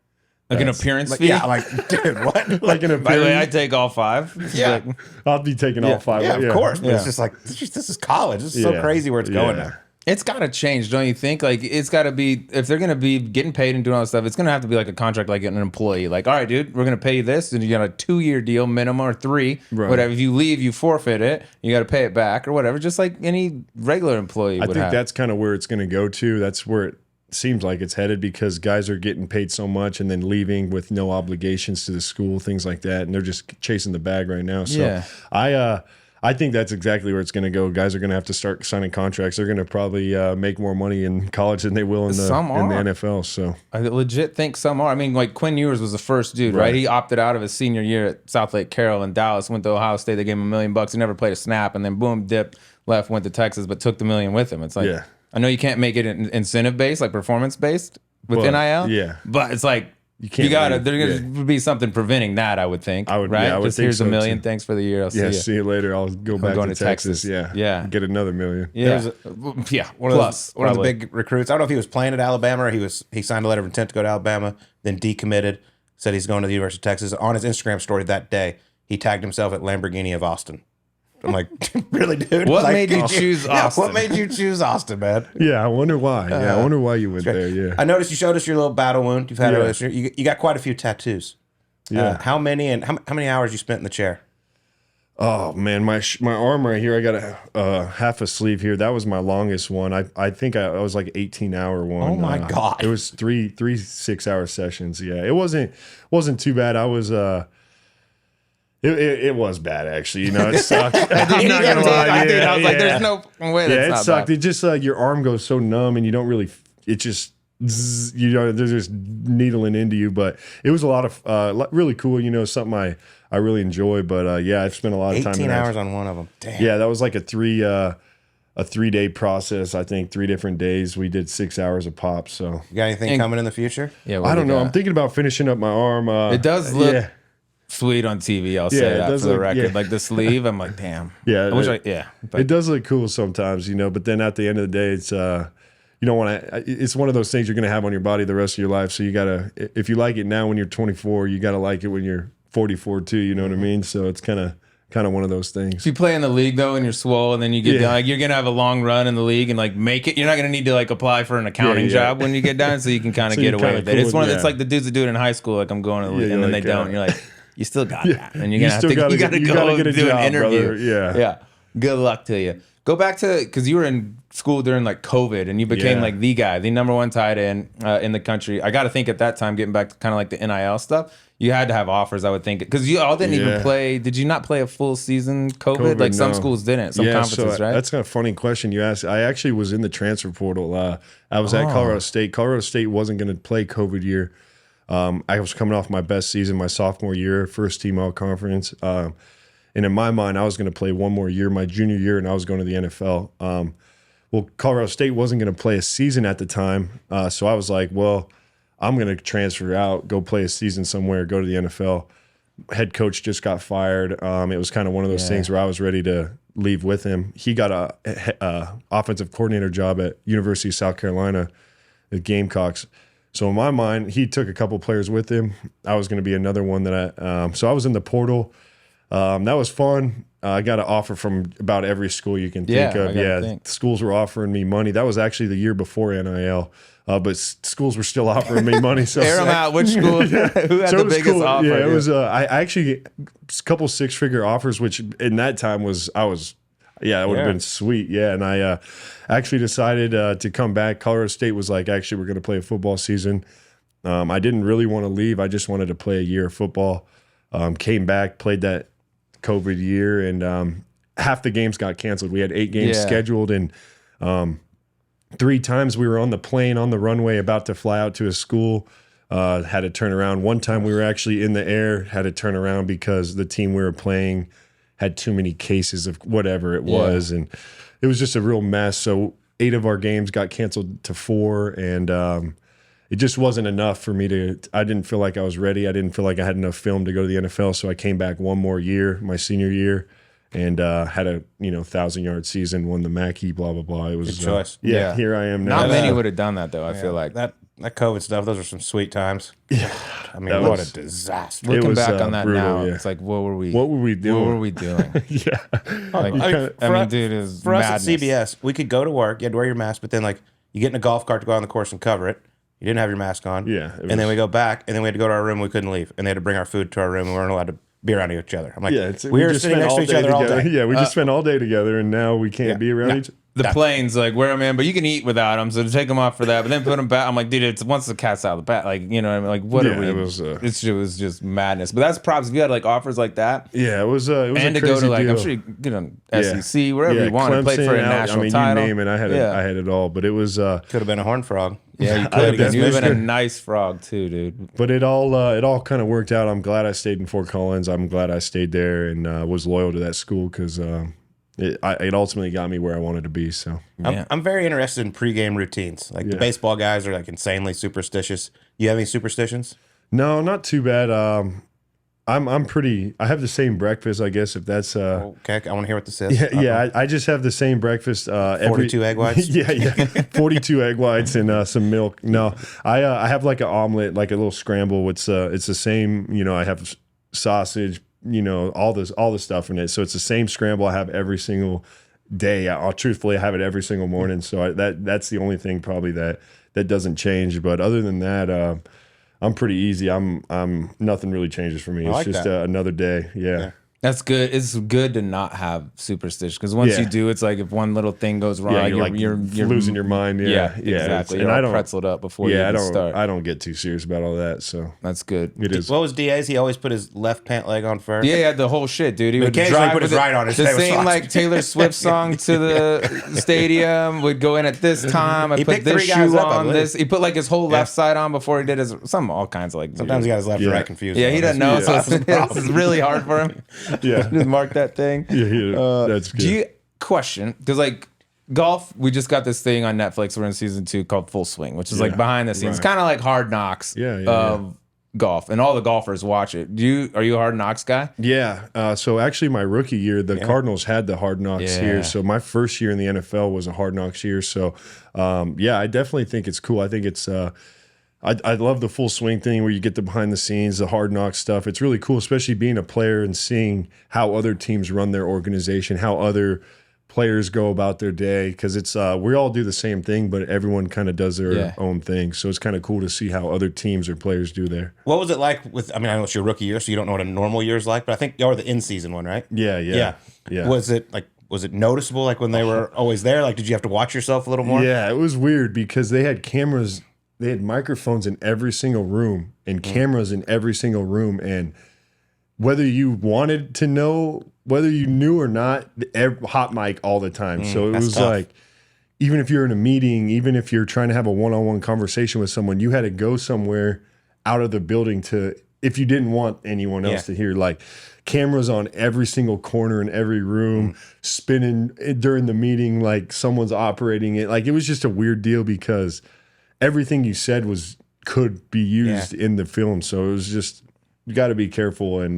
Like an appearance Like, fee? yeah, like, dude, what? like an By the way, I appearance. take all 5. Yeah. I'll be taking all 5. Yeah, of course. But Yeah. it's just like, this is college. This is so Yeah. crazy where it's going Yeah. now. It's got to change, don't you think? Like, it's got to be, if they're going to be getting paid and doing all this stuff, it's going to have to be like a contract, like an employee. Like, all right, dude, we're going to pay you this, and you got a 2-year deal minimum or 3, Right. whatever. If you leave, you forfeit it. You got to pay it back or whatever, just like any regular employee I would think have. that's kind of where it's going to go to. That's where it seems like it's headed because guys are getting paid so much and then leaving with no obligations to the school, things like that, and they're just chasing the bag right now. So Yeah. I think that's exactly where it's going to go. Guys are going to have to start signing contracts. They're going to probably make more money in college than they will in the NFL. So I legit think some are. I mean, like Quinn Ewers was the first dude, right? He opted out of his senior year at South Lake Carroll in Dallas, went to Ohio State. They gave him $1 million. He never played a snap, and then boom, dipped, left, went to Texas, but took the $1 million with him. It's like, Yeah. I know you can't make it incentive based, like performance based with Well, NIL. yeah. but it's like can't gotta. leave. There's gonna be something preventing that. I would think. I would- right? yeah, I would Just think here's so, $1 million. too. Thanks for the year. I'll see yeah, you. see you later. I'll go back going to to Texas. Texas. Yeah, Yeah. get another $1 million. Yeah, One of Plus, one of the probably. big recruits. I don't know if he was playing at Alabama or he signed a letter of intent to go to Alabama, then decommitted, said he's going to the University of Texas. On his Instagram story that day, he tagged himself at Lamborghini of Austin. I'm like, really, dude? What Like, made you did choose Yeah, Austin? what made you choose Austin, man? Yeah, I wonder why. I wonder why you went there. Yeah, I noticed you showed us your little battle wound you've had Yeah. earlier this year. You got quite a few tattoos. Yeah. How many and how many hours you spent in the chair? Oh man, my arm right here. I got a half a sleeve here. That was my longest one. I think I was like 18-hour one. Oh my God. It was three 6-hour sessions. Yeah, it wasn't too bad. I was It was bad actually. It sucked. I'm not gonna lie. I Yeah, was like, yeah. there's no way that's Yeah, it not sucked. bad. It just your arm goes so numb and you don't really. It just they're just needling into you. But it was a lot of really cool. Something I really enjoy. But yeah, I've spent a lot of time. 18 hours on one of them. Damn. Yeah, that was like a 3-day process. I think 3 different days. We did 6 hours a pop. So You got anything coming in the future? Yeah, I don't know. I'm thinking about finishing up my arm. It does look yeah. sweet on TV. I'll Yeah, say it that does for the look- record. yeah. Like the sleeve, I'm like, damn. Yeah, I wish but it does look cool sometimes, but then at the end of the day, it's you don't want to. It's one of those things you're going to have on your body the rest of your life. So you gotta, if you like it now when you're 24, you gotta like it when you're 44 too. You know what I mean? So it's kind of one of those things. If you play in the league though and you're swole and then you get Yeah. down, like you're gonna have a long run in the league and like make it. You're not gonna need to like apply for an accounting job when you get down, so you can kind of So get you're away kinda with it. It's cool, one of yeah. it's like the dudes that do it in high school. Like I'm going to the league, Yeah, and then you're they like, don't. And you're like, you still got that, and you're You gonna have still to. gotta You gotta get- you go gotta get a do job, an interview. brother. Yeah. yeah. Good luck to you. Go back to because you were in school during like COVID, and you became Yeah. like the guy, the number one tight end in the country. I got to think at that time, getting back to kind of like the NIL stuff, you had to have offers. I would think because you all didn't even Yeah. play. Did you not play a full season? COVID? Like some no. schools didn't. Some conferences, so right? That's kind of a funny question you asked. I actually was in the transfer portal. I was at Colorado State. Colorado State wasn't going to play COVID year. I was coming off my best season, my sophomore year, first team all conference. And in my mind, I was going to play one more year, my junior year, and I was going to the NFL. Well, Colorado State wasn't going to play a season at the time. So I was like, well, I'm going to transfer out, go play a season somewhere, go to the NFL. Head coach just got fired. It was kind of one of those things where I was ready to leave with him. He got a offensive coordinator job at University of South Carolina, the Gamecocks. So in my mind, he took a couple players with him. I was going to be another one that so I was in the portal. That was fun. I got an offer from about every school you can think of. Schools were offering me money. That was actually the year before NIL, but schools were still offering me money. So Air them out. Which school? Who had so the it was biggest cool. offer? Yeah, it was. I actually a couple 6-figure offers, which in that time that would have been sweet. Yeah, and I actually decided to come back. Colorado State was like, actually, we're going to play a football season. I didn't really want to leave. I just wanted to play a year of football. Came back, played that COVID year, and half the games got canceled. We had 8 games scheduled, and 3 times we were on the plane on the runway about to fly out to a school. Had to turn around. One time we were actually in the air, had to turn around because the team we were playing had too many cases of whatever it was, and it was just a real mess. So 8 of our games got canceled to 4, and it just wasn't enough for me to. I didn't feel like I was ready. I didn't feel like I had enough film to go to the NFL. So I came back one more year, my senior year, and had a 1,000-yard season. Won the Mackey. Blah blah blah. It was Good choice. Yeah, here I am now. Not many would have done that though. I feel like That COVID stuff, those are some sweet times. Yeah, I mean, That what was- a disaster. looking was, back on that brutal, now, yeah. it's like, what were we? What were we doing? What were we doing? Yeah, Like, I mean, dude, it was For us madness. at CBS, we could go to work, you had to wear your mask, but then like you get in a golf cart to go on the course and cover it. You didn't have your mask on. Yeah, it And then was- we go back, and then we had to go to our room. We couldn't leave, and they had to bring our food to our room. And we weren't allowed to be around each other. I'm like, yeah. we were just sitting spent next to each day other all together. day. Yeah, we just spent all day together, and now we can't be around each. The planes, like, wear them in, but you can eat without them. So to take them off for that, but then put them back. I'm like, dude, it's once the cat's out of the bag. Like, you know what I mean? Like, what Yeah, are we? it was, it was just madness. But that's props. If you had like offers like that, Yeah, it was and a to crazy go to like, deal. I'm sure you could get on SEC, wherever you want, to play for a Clemson, national I mean, title. you name it. I had it all, but it was. Could have been a horn frog. Yeah, you I could. guess You've been a Michigan. nice frog too, dude. But it all kind of worked out. I'm glad I stayed in Fort Collins. I'm glad I stayed there and was loyal to that school because it ultimately got me where I wanted to be. So I'm very interested in pregame routines. Like the Yeah. baseball guys are like insanely superstitious. You have any superstitions? no, not too bad. I'm pretty. I have the same breakfast, I guess. If that's Okay, I want to hear what this is. I just have the same breakfast. 42 egg whites? yeah, 42 egg whites and some milk. No, I have like an omelet, like a little scramble. It's the same. I have sausage. All the stuff in it. So it's the same scramble I have every single day. I'll truthfully have it every single morning. So that's the only thing probably that doesn't change. But other than that, I'm pretty easy. I'm nothing really changes for me. It's like just that. another day. Yeah. That's good. It's good to not have superstition because once Yeah. you do, it's like if one little thing goes wrong, you're losing your mind. Yeah, exactly. And you're I all don't pretzeled up before you even start. I don't get too serious about all that. So That's good. it is. What was DA's? He always put his left pant leg on first. Yeah, the whole shit, dude. He would occasionally drive put with his right on his the tail same socks. like Taylor Swift song to the stadium. Would go in at this time. I He put picked this three guys shoe up, I on. believe. This. He put like his whole left side on before he did his all kinds of like. Sometimes he got his left and right confused. Yeah, he doesn't know, so it's really hard for him. Yeah. Just mark that thing. Yeah, that's good. Do you question? Because like golf, we just got this thing on Netflix. We're in season 2 called Full Swing, which is like behind the scenes, kind of like Hard Knocks of golf, and all the golfers watch it. Are you a Hard Knocks guy? Yeah. So actually, my rookie year, the Cardinals had the Hard Knocks here. So my first year in the NFL was a Hard Knocks year. So I definitely think it's cool. I think it's. I love the Full Swing thing where you get the behind the scenes, the Hard Knocks stuff. It's really cool, especially being a player and seeing how other teams run their organization, how other players go about their day. Because it's we all do the same thing, but everyone kind of does their own thing. So it's kind of cool to see how other teams or players do there. What was it like with? I mean, I know it's your rookie year, so you don't know what a normal year is like. But I think you're the in-season one, right? Yeah. Was it noticeable like when they were always there? Like, did you have to watch yourself a little more? Yeah, it was weird because they had cameras. They had microphones in every single room and cameras in every single room. And whether you wanted to know, whether you knew or not, hot mic all the time. So it was tough. like, even if you're in a meeting, even if you're trying to have a one-on-one conversation with someone, you had to go somewhere out of the building if you didn't want anyone else to hear, like cameras on every single corner in every room, spinning during the meeting, like someone's operating it. Like it was just a weird deal because everything you said could be used in the film. So it was just, you got to be careful and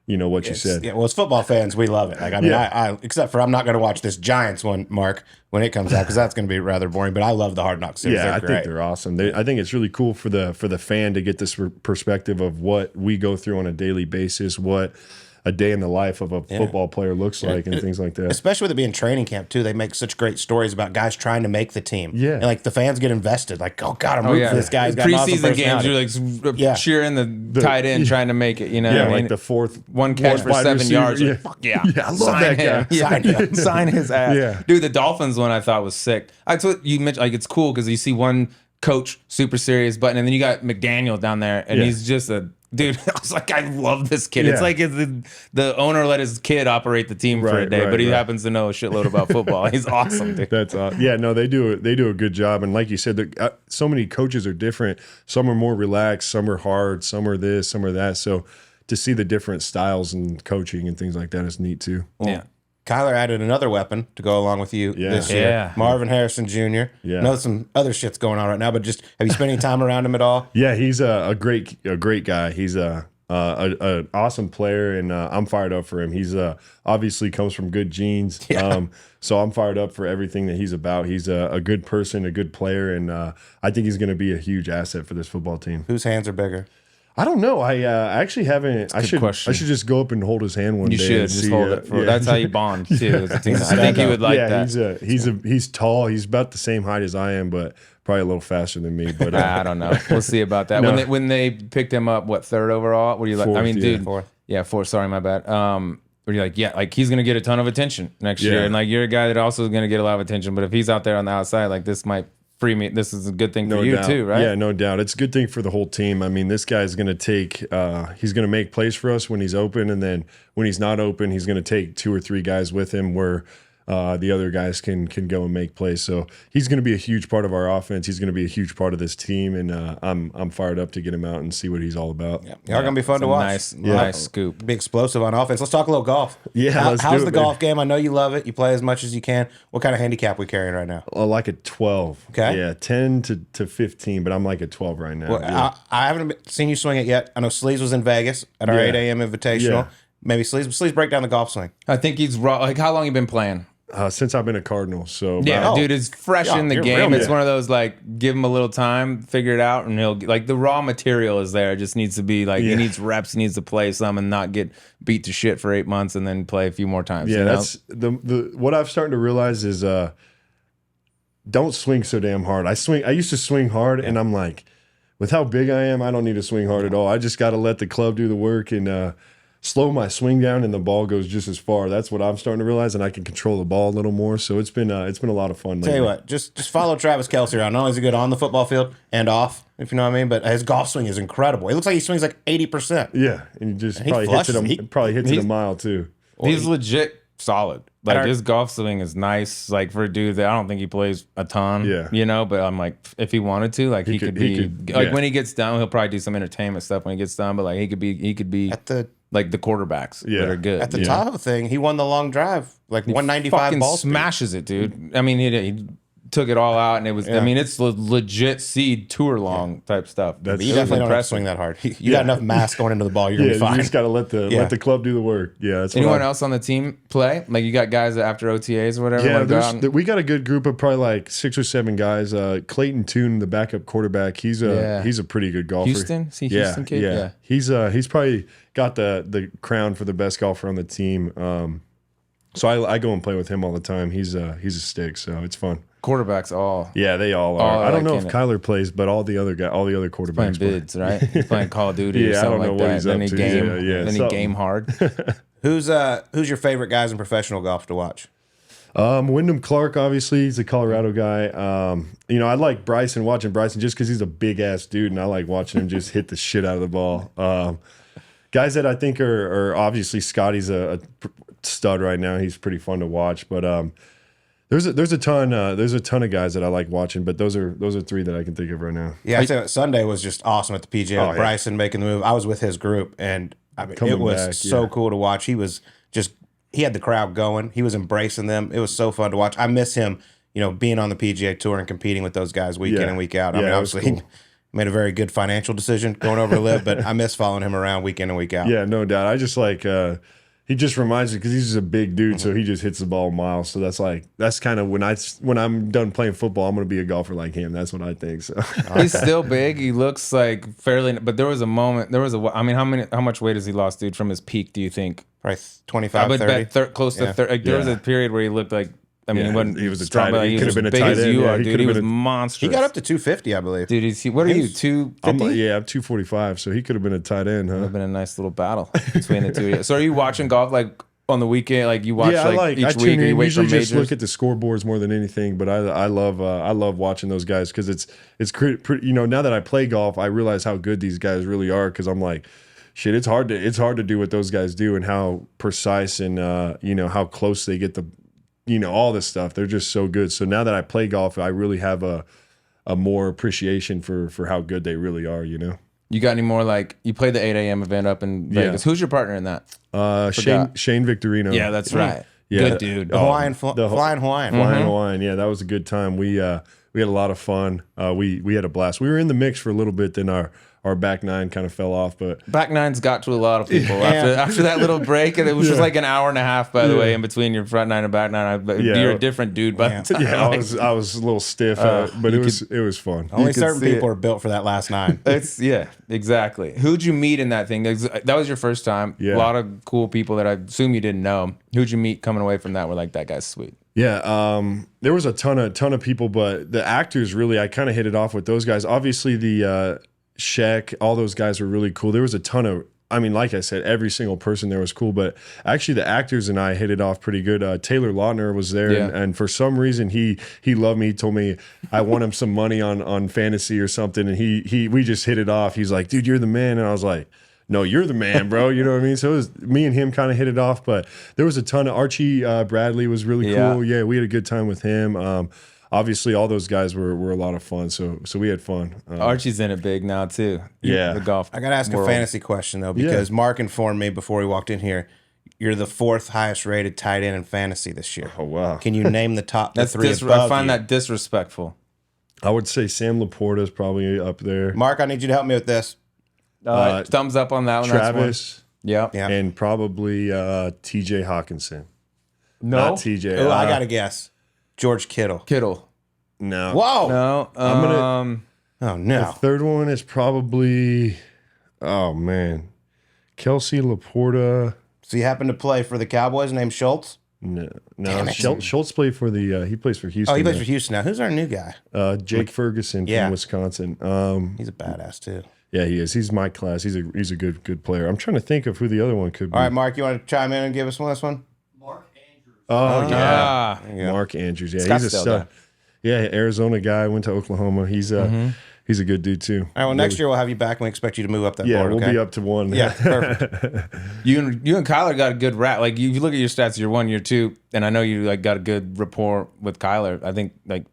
what you said. Yeah, well, as football fans, we love it. Like, I mean, I except for I'm not going to watch this Giants one, Mark, when it comes out because that's going to be rather boring. But I love the Hard Knocks series. Yeah, I think they're awesome. I think it's really cool for the fan to get this perspective of what we go through on a daily basis, what a day in the life of a football player looks like and things like that. Especially with it being training camp, too. They make such great stories about guys trying to make the team. Yeah. And, like, the fans get invested. Like, oh, God, I'm rooting for this guy. He's got an awesome Preseason games, personality. you're like cheering the tight end trying to make it, you know? Yeah, I mean, like the fourth. one catch for wide 7 receiver. yards. Yeah. Like, fuck yeah. Yeah, I love that guy. Sign him. Sign his ass. Yeah. Dude, the Dolphins one I thought was sick. That's what you mentioned. Like, it's cool because you see one coach, super serious button, and then you got McDaniel down there, and he's just a dude. I was like, I love this kid. Yeah. It's like the owner let his kid operate the team for a day, but he happens to know a shitload about football. He's awesome, dude. That's no, they do a good job, and like you said, so many coaches are different. Some are more relaxed, some are hard, some are this, some are that. So to see the different styles and coaching and things like that is neat too. Yeah. Kyler added another weapon to go along with you this year. Yeah. Marvin Harrison Jr. Yeah. I know some other shit's going on right now, but just have you spent any time around him at all? Yeah, he's a great guy. He's an awesome player, and I'm fired up for him. He's obviously comes from good genes, so I'm fired up for everything that he's about. He's a good person, a good player, and I think he's going to be a huge asset for this football team. Whose hands are bigger? I don't know. I actually haven't. I should question. just go up and hold his hand one You day. should and just see, hold it. That's how you bond too as a team. I think he would like that. He's tall. He's about the same height as I am, but probably a little faster than me. But I don't know. We'll see about that. No. When they picked him up, what, 3rd overall? What do you like? Fourth, I mean, dude, Fourth. Yeah, 4th. Sorry, my bad. Where you're like, like he's gonna get a ton of attention next year, Yeah. and like you're a guy that also is gonna get a lot of attention. But if he's out there on the outside, like this might free me. This is a good thing for you doubt. too, right? Yeah, no doubt. It's a good thing for the whole team. I mean, this guy's going to take, he's going to make plays for us when he's open. And then when he's not open, he's going to take 2 or 3 guys with him where the other guys can go and make plays. So he's going to be a huge part of our offense. He's going to be a huge part of this team. And I'm fired up to get him out and see what he's all about. Yeah. Y'all going to be fun It's to a watch. Nice scoop. Be explosive on offense. Let's talk a little golf. Yeah, let's do how's it, the baby. golf game? I know you love it. You play as much as you can. What kind of handicap we carrying right now? Like a 12. Okay. Yeah, 10 to 15, but I'm like a 12 right now. Well, Yeah. I haven't seen you swing it yet. I know Sleeves was in Vegas at our Yeah. 8 a.m. Invitational. Yeah. Maybe Sleeves break down the golf swing. I think he's raw. Like, how long you been playing? Since I've been a Cardinal. So Yeah, Oh. dude, it's fresh Yeah, in the you're game. real It's good. one of those like, give him a little time, figure it out, and he'll like the raw material is there. It just needs to be like he needs reps, he needs to play some and not get beat to shit for 8 months and then play a few more times. Yeah, you know? that's the what I've started to realize is don't swing so damn hard. I used to swing hard and I'm like, with how big I am, I don't need to swing hard at all. I just got to let the club do the work and slow my swing down and the ball goes just as far. That's what I'm starting to realize, and I can control the ball a little more. So it's been a lot of fun lately. Tell you what, just follow Travis Kelce around. Not only is he good on the football field and off, if you know what I mean, but his golf swing is incredible. It looks like he swings like 80%. Yeah, and he just he probably flushes. hits it a mile too. He's legit solid. Like his golf swing is nice. Like for a dude that I don't think he plays a ton. Yeah. You know, but I'm like, if he wanted to, like he could when he gets done, he'll probably do some entertainment stuff when he gets done. But like he could be At the like the quarterbacks that are good. At the Tahoe thing, he won the long drive, like 195 fucking ball speed. smashes it, dude. I mean, he took it all out, and it was. I mean, it's legit seed tour long type stuff. But you definitely don't have to swing that hard. You got enough mass going into the ball. You're gonna be fine. You just got to let the club do the work. Yeah. That's Anyone else on the team play? Like you got guys that after OTAs or whatever. Yeah, we got a good group of probably like 6 or 7 guys. Clayton Toon, the backup quarterback, he's a pretty good golfer. Houston, Houston kid. Yeah. He's probably got the crown for the best golfer on the team. So I go and play with him all the time. He's a stick, so it's fun. Quarterbacks all. Yeah, they all are. I don't know if Kyler plays, but all the other quarterbacks playing bids, right? He's playing Call of Duty or something like that. Then he game hard. Who's your favorite guys in professional golf to watch? Wyndham Clark, obviously, he's a Colorado guy. I like watching Bryson just because he's a big ass dude, and I like watching him just hit the shit out of the ball. Guys that I think are obviously Scotty's a stud right now. He's pretty fun to watch, but there's a ton of guys that I like watching, but those are 3 that I can think of right now. Yeah, I'd say Sunday was just awesome at the PGA. Oh, yeah. Bryson making the move. I was with his group, and I mean, it was so cool to watch. He had the crowd going. He was embracing them. It was so fun to watch. I miss him, being on the PGA Tour and competing with those guys week in and week out. I mean, obviously, he made a very good financial decision going over to live, but I miss following him around week in and week out. Yeah, no doubt. I just like he just reminds me because he's just a big dude, so he just hits the ball miles. So that's kind of when I'm done playing football, I'm going to be a golfer like him. That's what I think. So he's still big. He looks like fairly, but there was a moment. I mean, how much weight has he lost, dude, from his peak? Do you think? Probably 25, I would 30. bet close to 30. Like, there was a period where he looked like. I mean, he was a strong, tight end. He could have been a tight end. You are, dude. He was monstrous. He got up to 250, I believe. Dude, what are you, 250? I'm 245, so he could have been a tight end, huh? Would have been a nice little battle between the two. So are you watching golf like on the weekend? Like you watch each week, or you wait for majors? Just look at the scoreboards more than anything. But I love watching those guys because it's pretty. Now that I play golf, I realize how good these guys really are. Because I'm like, shit, it's hard to do what those guys do and how precise and how close they get the. All this stuff. They're just so good. So now that I play golf, I really have a more appreciation for how good they really are, You got any more, like, you played the 8 a.m. event up in Vegas. Who's your partner in that? Shane Victorino. Yeah, that's right. Yeah. Good dude. Flying Hawaiian. Flying Hawaiian. Yeah, that was a good time. We had a lot of fun. We had a blast. We were in the mix for a little bit, then our back nine kind of fell off, but back nines got to a lot of people after that little break, and it was just like an hour and a half, by the way, in between your front nine and back nine. You're a different dude, but I was a little stiff, but it was fun. Only certain people are built for that last nine. Exactly. Who'd you meet in that thing? That was your first time. Yeah. A lot of cool people that I assume you didn't know. Who'd you meet coming away from that? Were like, that guy's sweet. Yeah, there was a ton of people, but the actors really, I kind of hit it off with those guys. Obviously, the Shaq, all those guys were really cool. There was a ton of, I mean, like I said, every single person there was cool, but actually the actors and I hit it off pretty good. Taylor Lautner was there, and for some reason he loved me. He told me I won him some money on fantasy or something, and we just hit it off. He's like, dude, you're the man, and I was like, no, you're the man, bro. You know what I mean? So it was me and him kind of hit it off, but there was a ton of Archie Bradley was really cool. Yeah, we had a good time with him. Obviously, all those guys were a lot of fun, so we had fun. Archie's in it big now too. The golf. I got to ask a fantasy question though, because Mark informed me before he walked in here, you're the 4th highest rated tight end in fantasy this year. Oh wow! Can you name the top That's 3 above I find you? that disrespectful. I would say Sam Laporta is probably up there. Mark, I need you to help me with this. Thumbs up on that one. Travis, yeah, and probably T.J. Hawkinson. No, not T.J. I got to guess. George Kittle. No. Whoa. No. I'm gonna. Oh no. The third one is probably. Oh man, Kelsey Laporta. So you happen to play for the Cowboys named Schultz? No. Schultz played for the. He plays for Houston. Oh, he plays for Houston now. Who's our new guy? Jake Ferguson from Wisconsin. He's a badass too. Yeah, he is. He's my class. He's a good player. I'm trying to think of who the other one could be. All right, Mark, you want to chime in and give us one this one? Oh yeah, Yeah. Mark Andrews. Yeah, he's a Scottsdale stud. Yeah, Arizona guy, went to Oklahoma. He's a good dude too. All right, well, next year we'll have you back and we expect you to move up that Yeah, board, we'll okay? be up to 1. Yeah, perfect. You and Kyler got a good rap. Like you look at your stats, year 1, year 2, and I know you like got a good rapport with Kyler. I think like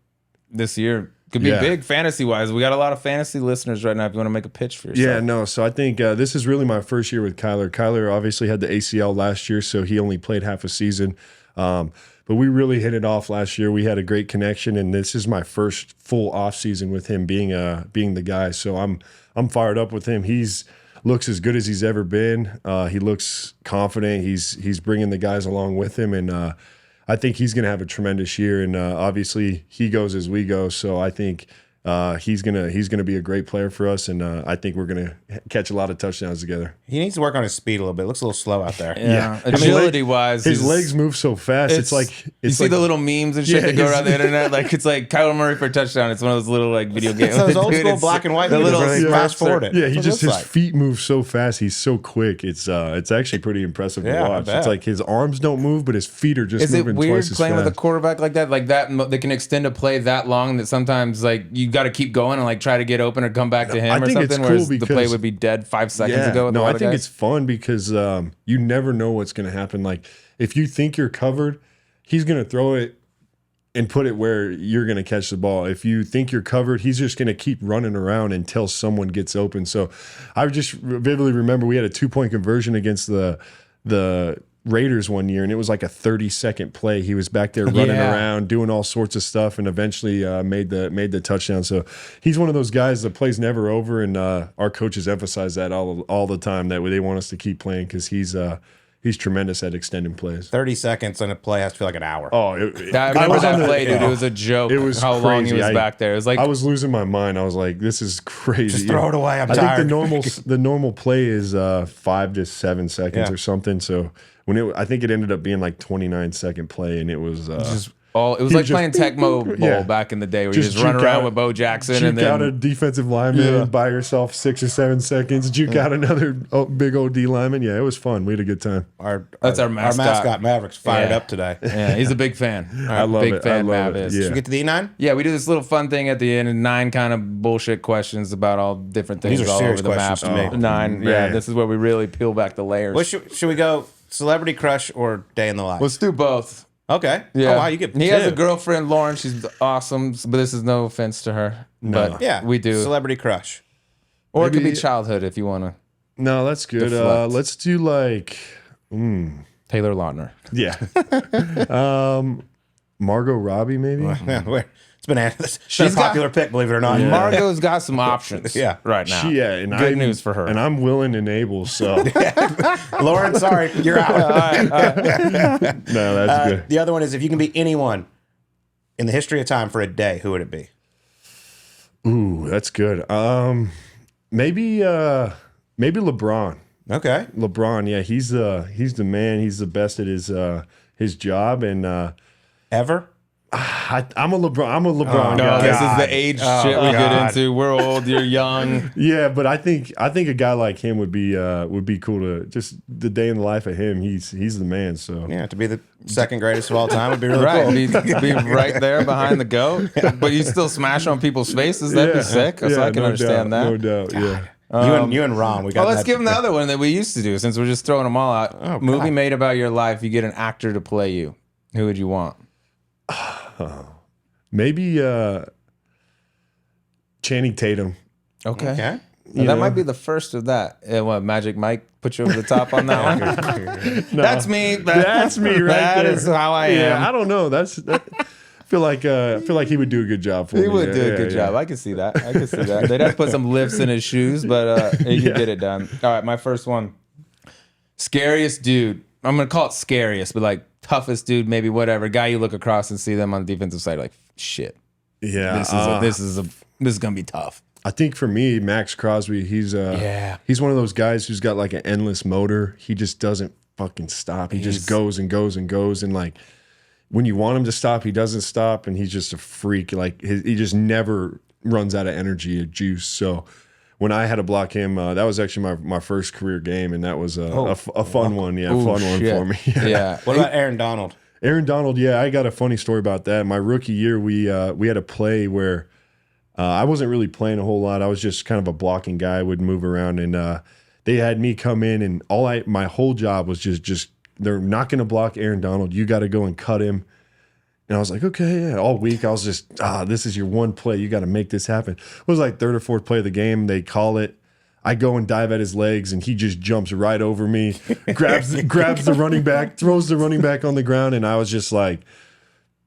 this year could be big fantasy wise. We got a lot of fantasy listeners right now. If you want to make a pitch for yourself, Yeah, no. So I think this is really my first year with Kyler. Kyler obviously had the ACL last year, so he only played half a season. But we really hit it off last year. We had a great connection, and this is my first full off season with him being the guy. So I'm fired up with him. He's looks as good as he's ever been. He looks confident. He's bringing the guys along with him, and I think he's going to have a tremendous year. And obviously, he goes as we go. So I think he's gonna be a great player for us, and I think we're gonna catch a lot of touchdowns together. He needs to work on his speed a little bit. Looks a little slow out there. Yeah. Agility wise, his legs move so fast. It's like you see the little memes and shit that go around the internet. Like it's like Kyler Murray for a touchdown. It's one of those little like video games. Those old school black and white. The little really fast forward it. Yeah, he just his like. feet move so fast. He's so quick. It's actually pretty impressive Yeah, to I watch. bet. It's like his arms don't move, but his feet are just Is it moving weird twice as playing fast. with a quarterback like that? Like that, they can extend a play that long that sometimes like you got to keep going and like try to get open or come back to him I or think it's something. cool Whereas the play because- would be dead 5 seconds ago. With a no, lot I of think guys. it's fun because you never know what's going to happen. Like if you think you're covered, he's going to throw it and put it where you're going to catch the ball. If you think you're covered, he's just going to keep running around until someone gets open. So I just vividly remember we had a 2-point conversion against the Raiders one year, and it was like a 30-second play. He was back there running around, doing all sorts of stuff, and eventually made the touchdown. So he's one of those guys. The play's never over, and our coaches emphasize that all the time, that they want us to keep playing because he's tremendous at extending plays. 30 seconds on a play has to feel like an hour. Oh, I remember that play, dude. It was a joke. It was how long he crazy. was back there. It was like I was losing my mind. I was like, "This is crazy." Just throw it away. I'm I tired. think the normal play is 5 to 7 seconds or something. So I think it ended up being like 29-second play, and it was it was he like was playing just- Tecmo Bowl back in the day where you just run juke around out- with Bo Jackson juke and then out a defensive lineman by yourself 6 or 7 seconds, juke out another big old D lineman. Yeah, it was fun. We had a good time. That's our mascot. Our mascot Maverick's fired Yeah. up today. yeah, he's a big fan. I love big it. fan I love Mav it. is. Yeah. Should we get to the E9? Yeah, we do this little fun thing at the end, and 9 kind of bullshit questions about all different things These are all serious over the map. questions to me. 9, yeah, man. this is where we really peel back the layers. What should we go? Celebrity crush or day in the life? Let's do both. Okay. Yeah. Oh, wow, you get He two. has a girlfriend, Lauren. She's awesome, but this is no offense to her. But Yeah, we do. celebrity crush. Or it could be Maybe- childhood if you want to. No, that's good. Deflect. Let's do like Taylor Lautner. yeah, Margot Robbie maybe. It's been a popular pick, believe it or not. Margot's got some options Yeah. right now. And Good news for her. And I'm willing and able. So Lauren, sorry, you're out. no, that's good. The other one is if you can be anyone in the history of time for a day, who would it be? Ooh, that's good. Maybe LeBron. Okay. LeBron, yeah, he's the man. He's the best at his job, and Ever? I'm a LeBron No, guy. this is the age shit we get into. We're old. You're young. Yeah, but I think a guy like him would be cool to just the day in the life of him. He's the man. So Yeah, to be the second greatest of all time would be really Right, cool. be right there behind the goat, but you still smash on people's faces. That'd be sick. So I can no understand doubt, that. No doubt. Yeah. You and Ron, we got. Well, let's that- give him the other one that we used to do since we're just throwing them all out. Movie made about your life. You get an actor to play you. Who would you want? Maybe Channing Tatum. Okay. Okay. That might be the first of that. What, Magic Mike put you over the top on that one? That's me. That's me right That there. is how I am. Yeah, I don't know. I feel like he would do a good job for me. He would do a Yeah, good yeah. job. I can see that. They'd have to put some lifts in his shoes, but he could get it done. All right, my first one. Scariest dude. I'm going to call it scariest, but like toughest dude, maybe whatever. Guy you look across and see them on the defensive side, like, shit. Yeah, This is going to be tough. I think for me, Max Crosby, he's one of those guys who's got like an endless motor. He just doesn't fucking stop. He just goes and goes and goes, and like when you want him to stop, he doesn't stop, and he's just a freak. Like he just never runs out of energy or juice. So when I had to block him, that was actually my first career game, and that was a fun one. Yeah, Ooh, fun shit. one for me. Yeah. What about Aaron Donald? Aaron Donald, yeah, I got a funny story about that. My rookie year, we had a play where I wasn't really playing a whole lot. I was just kind of a blocking guy, would move around, and they had me come in, and my whole job was just they're not going to block Aaron Donald. You got to go and cut him. And I was like, okay, yeah. All week I was just, this is your one play. You got to make this happen. It was like third or fourth play of the game. They call it. I go and dive at his legs, and he just jumps right over me, grabs the running back, throws the running back on the ground, and I was just like,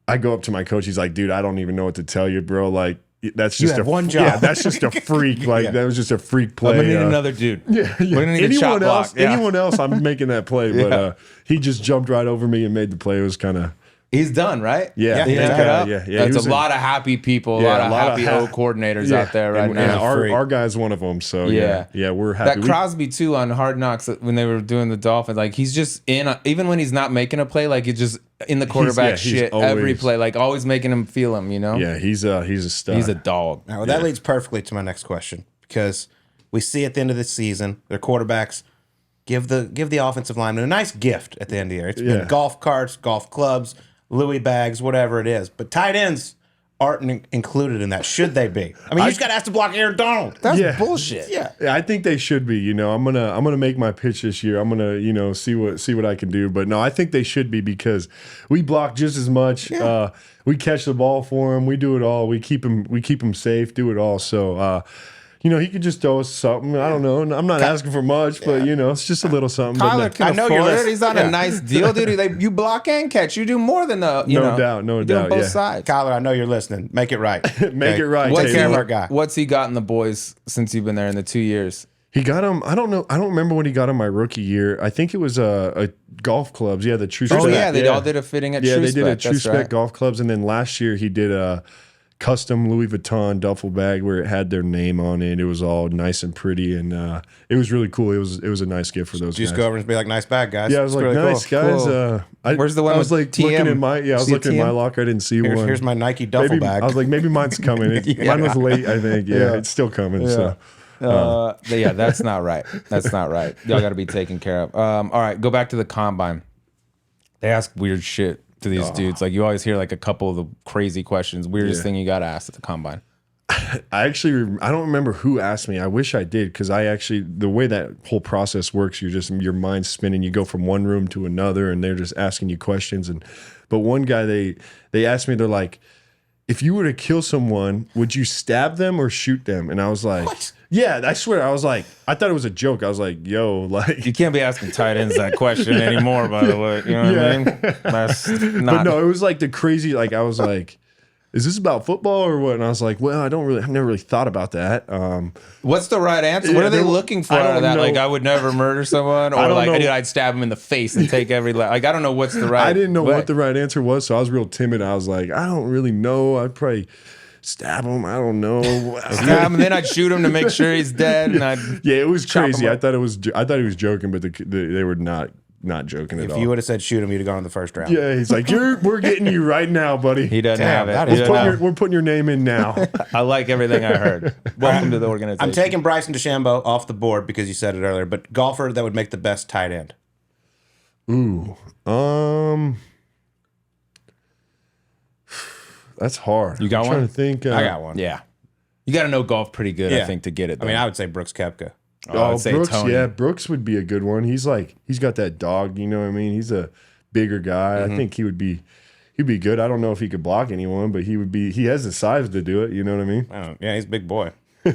I go up to my coach. He's like, dude, I don't even know what to tell you, bro. Like, that's just one job. Yeah, that's just a freak. Like that was just a freak play. I'm gonna need another dude. Yeah. We're gonna need a chop block. Yeah. Anyone else, I'm making that play. But he just jumped right over me and made the play. It was kind of. He's done, right? Yeah. Yeah. He That's a lot of happy people, a lot of happy O coordinators out there right now. And our guy's one of them. So yeah, we're happy. That Crosby too on Hard Knocks when they were doing the Dolphins, like he's just even when he's not making a play, like he's just in the quarterback shit every play, like always making him feel him, you know? Yeah, he's a stud. He's a dog. Now, that leads perfectly to my next question, because we see at the end of the season, their quarterbacks give the offensive lineman a nice gift at the end of the year. It's been golf carts, golf clubs, Louis bags, whatever it is. But tight ends aren't included in that. Should they be? I mean, you just got asked to block Aaron Donald. That's bullshit. Yeah, I think they should be. You know, I'm gonna make my pitch this year. I'm gonna see what I can do. But no, I think they should be, because we block just as much. Yeah. We catch the ball for him. We do it all. We keep him safe. Do it all. So. He could just throw us something. I don't know. I'm not asking for much, but it's just a little something. Tyler can afford it. He's on a nice deal, dude. You block and catch. You do more than the no doubt. you do on both sides. Kyler, I know you're listening. Make it right. Make it right. Take care of our guy. What's he gotten the boys since you've been there in the 2 years? He got him. I don't know. I don't remember when he got him my rookie year. I think it was a golf clubs. Yeah, the True Spec. Oh yeah, they all did a fitting at True Spec. Yeah, they did a True Spec golf clubs, and then last year he did a custom Louis Vuitton duffel bag where it had their name on it. It was all nice and pretty, and it was really cool. It was a nice gift for those guys. Just go over and be like, "Nice bag, guys." Yeah, I was like, really "Nice cool. Guys." Cool. Where's the one? I was like TM? looking in my I was looking in my locker. I didn't see one. Here's my Nike duffel bag. I was like, maybe mine's coming. Mine was late, I think. Yeah, it's still coming. Yeah. So. Yeah, that's not right. That's not right. Y'all got to be taken care of. All right, go back to the combine. They ask weird shit to these dudes. Like you always hear like a couple of the crazy questions. Weirdest thing you got asked at the combine. I don't remember who asked me. I wish I did, because the way that whole process works, your mind's spinning. You go from one room to another, and they're just asking you questions. But one guy, they asked me, they're like, if you were to kill someone, would you stab them or shoot them? And I was like, what? Yeah, I swear. I was like, I thought it was a joke. I was like, yo, like. You can't be asking tight ends that question anymore, by the way. You know what I mean? That's not. But no, it was like the crazy, like, I was like, is this about football or what? And I was like, well, I've never really thought about that. What's the right answer? What are they looking for out of that? Know. Like, I would never murder someone, or like, dude, I'd stab him in the face and take every like. I don't know what's the right. I didn't know what the right answer was, so I was real timid. I was like, I don't really know. I'd probably stab him. I don't know. Stab him, and then I'd shoot him to make sure he's dead. And it was crazy. I thought he was joking, but they were not joking at all. If you would have said shoot him, you'd have gone in the first round. Yeah, he's like, we're getting you right now, buddy. He doesn't have it. We're putting your name in now. I like everything I heard. Welcome to the organization. I'm taking Bryson DeChambeau off the board because you said it earlier, but golfer that would make the best tight end. Ooh. That's hard. You got one? I'm trying to think. I got one. Yeah. You got to know golf pretty good, I think, to get it. I mean, I would say Brooks Koepka. I would say Brooks, Tony. yeah, Brooks would be a good one. He's got that dog, you know what I mean? He's a bigger guy. I think he'd be good. I don't know if he could block anyone, but he has the size to do it, you know what I mean? Yeah, he's a big boy. I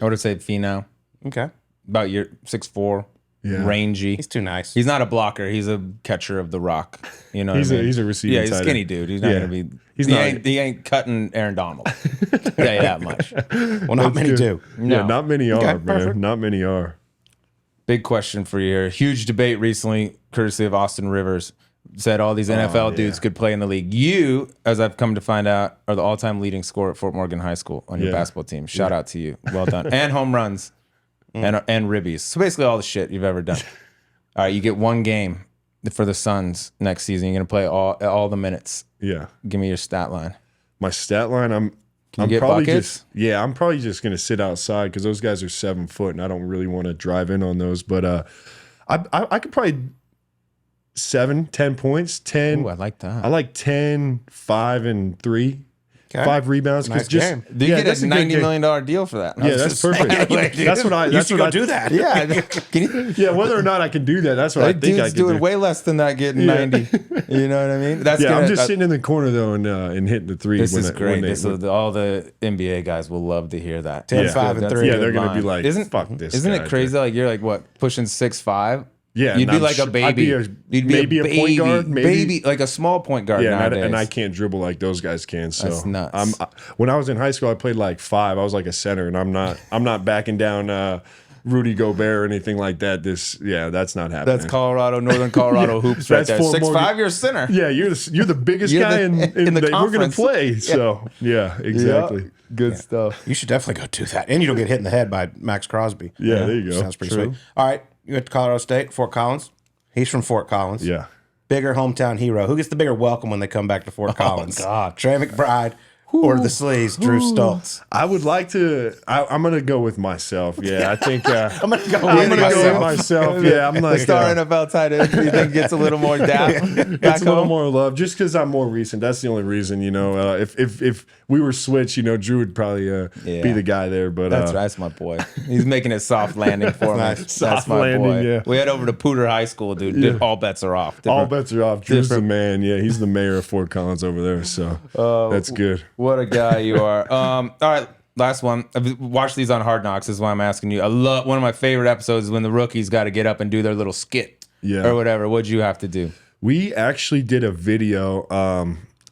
would have said Finau. Okay. About your 6'4", rangy. He's too nice. He's not a blocker. He's a catcher of the rock. You know what I mean? He's a receiver. Yeah, he's a skinny dude. He's not going to be... He ain't cutting Aaron Donald. Tell you that much. Well, not many do. No. Yeah, not many are, man. Perfect. Not many are. Big question for you here. Huge debate recently, courtesy of Austin Rivers, said all these NFL dudes could play in the league. You, as I've come to find out, are the all-time leading scorer at Fort Morgan High School on your basketball team. Shout out to you. Well done. And home runs and ribbies. So basically all the shit you've ever done. All right, you get one game for the Suns next season. You're going to play all the minutes. Yeah. Give me your stat line. My stat line, Can you get buckets? I'm probably just gonna sit outside because those guys are 7 foot, and I don't really want to drive in on those. But I could probably 7-10 points. 10. Ooh, I like that. I like 10, 5, and 3. Okay. 5 rebounds. Nice just game. You get a $90 million deal for that. Yeah, that's perfect. That's what I. You That's should what go I do that. Yeah. Can you, Yeah, whether or not I can do that, that's what I that think I dude's can doing do. way less than that, getting 90. You know what I mean? That's Yeah, gonna, I'm just sitting in the corner though and hitting the three. This when is they- great. when they- All the NBA guys will love to hear that. 10, Yeah. 5, and That's 3. yeah, a they're good gonna be line. like, "Fuck this." Isn't guy. it crazy? Like you're like what, pushing 6'5"? Yeah, You'd and be I'm like a sure- baby. I'd be You'd be maybe a baby, point guard, maybe. baby, like a small point guard Yeah, nowadays. and I can't dribble like those guys can. So That's nuts. When I was in high school, I played like 5. I was like a center, and I'm not backing down Rudy Gobert or anything like that. That's not happening. That's Colorado, Northern Colorado hoops right that's there. for 6'5", you're a center. Yeah, you're the biggest You're guy the- in the that we're gonna conference. play. So yeah, exactly. Yeah. Good stuff. You should definitely go do that. And you don't get hit in the head by Max Crosby. Yeah, there you go. Sounds pretty True. sweet. All right. You went to Colorado State, Fort Collins. He's from Fort Collins. Yeah. Bigger hometown hero. Who gets the bigger welcome when they come back to Fort Collins? God. Trey McBride or the Sleaze, Drew Stoltz? I would like to. I'm gonna go with myself. Yeah, I think I'm going to go I'm with gonna go with myself. myself. Yeah, I'm The like star NFL tight end, you think gets a little more dap back it's a little home? more love just because I'm more recent. That's the only reason. If we were switched, Drew would probably be the guy there. But That's right, that's my boy. He's making a soft landing for me. That's Soft my landing, boy. yeah. We head over to Pooter High School, dude. All bets are off. all Different- bets are off. Drew's the different- man. Yeah, he's the mayor of Fort Collins over there. So that's good. What a guy you are. All right, last one. I've watched these on Hard Knocks. Is why I'm asking you. I love one of my favorite episodes is when the rookies got to get up and do their little skit, or whatever. What'd you have to do? We actually did a video.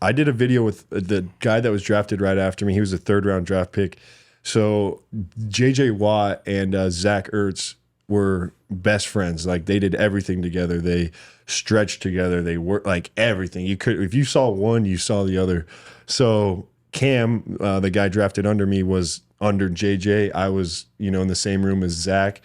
I did a video with the guy that was drafted right after me. He was a 3rd round draft pick. So JJ Watt and Zach Ertz were best friends. Like they did everything together. They stretched together. They worked like everything. You could, if you saw one, you saw the other. So Cam, the guy drafted under me, was under JJ. I was, in the same room as Zach.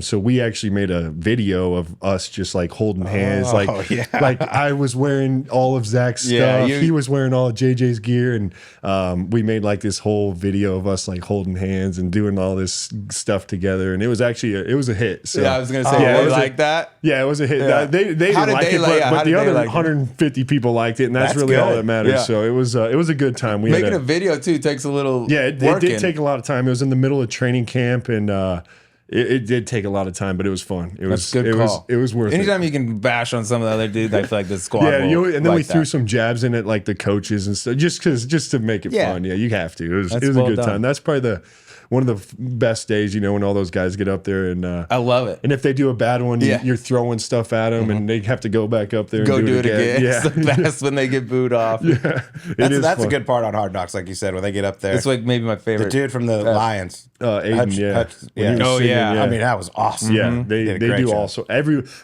So we actually made a video of us just like holding hands. Like I was wearing all of Zach's stuff. He was wearing all of JJ's gear. And we made like this whole video of us like holding hands and doing all this stuff together. And it was actually, it was a hit. So, I was going to say, it was like that? Yeah, it was a hit. Yeah. They didn't How did like they it, like- but, how but did the they other like it? 150 people liked it. And that's really all good. that matters. Yeah. So it was a good time. We Making had a video too takes a little it working. did take a lot of time. It was in the middle of training camp, and it did take a lot of time, but it was fun. It was Good call. it was worth Anytime it. you can bash on some of the other dudes, I feel like the squad. Yeah, will and then we like threw that. some jabs in it, like the coaches and stuff, just to make it Yeah. fun. Yeah, you have to. It was That's a well good done. time. That's probably one of the best days, when all those guys get up there and I love it. and if they do a bad one, Yeah. you're throwing stuff at them, and they have to go back up there and Go do it again. Yeah, It's the best when they get booed off. That's a good part on Hard Knocks, like you said, when they get up there. It's like maybe my the favorite. dude from the Lions. Aiden, Hutch- yeah. Hutch- When he yeah. was Oh, singing, yeah. I mean, that was awesome. Yeah, they Did a great do job. also.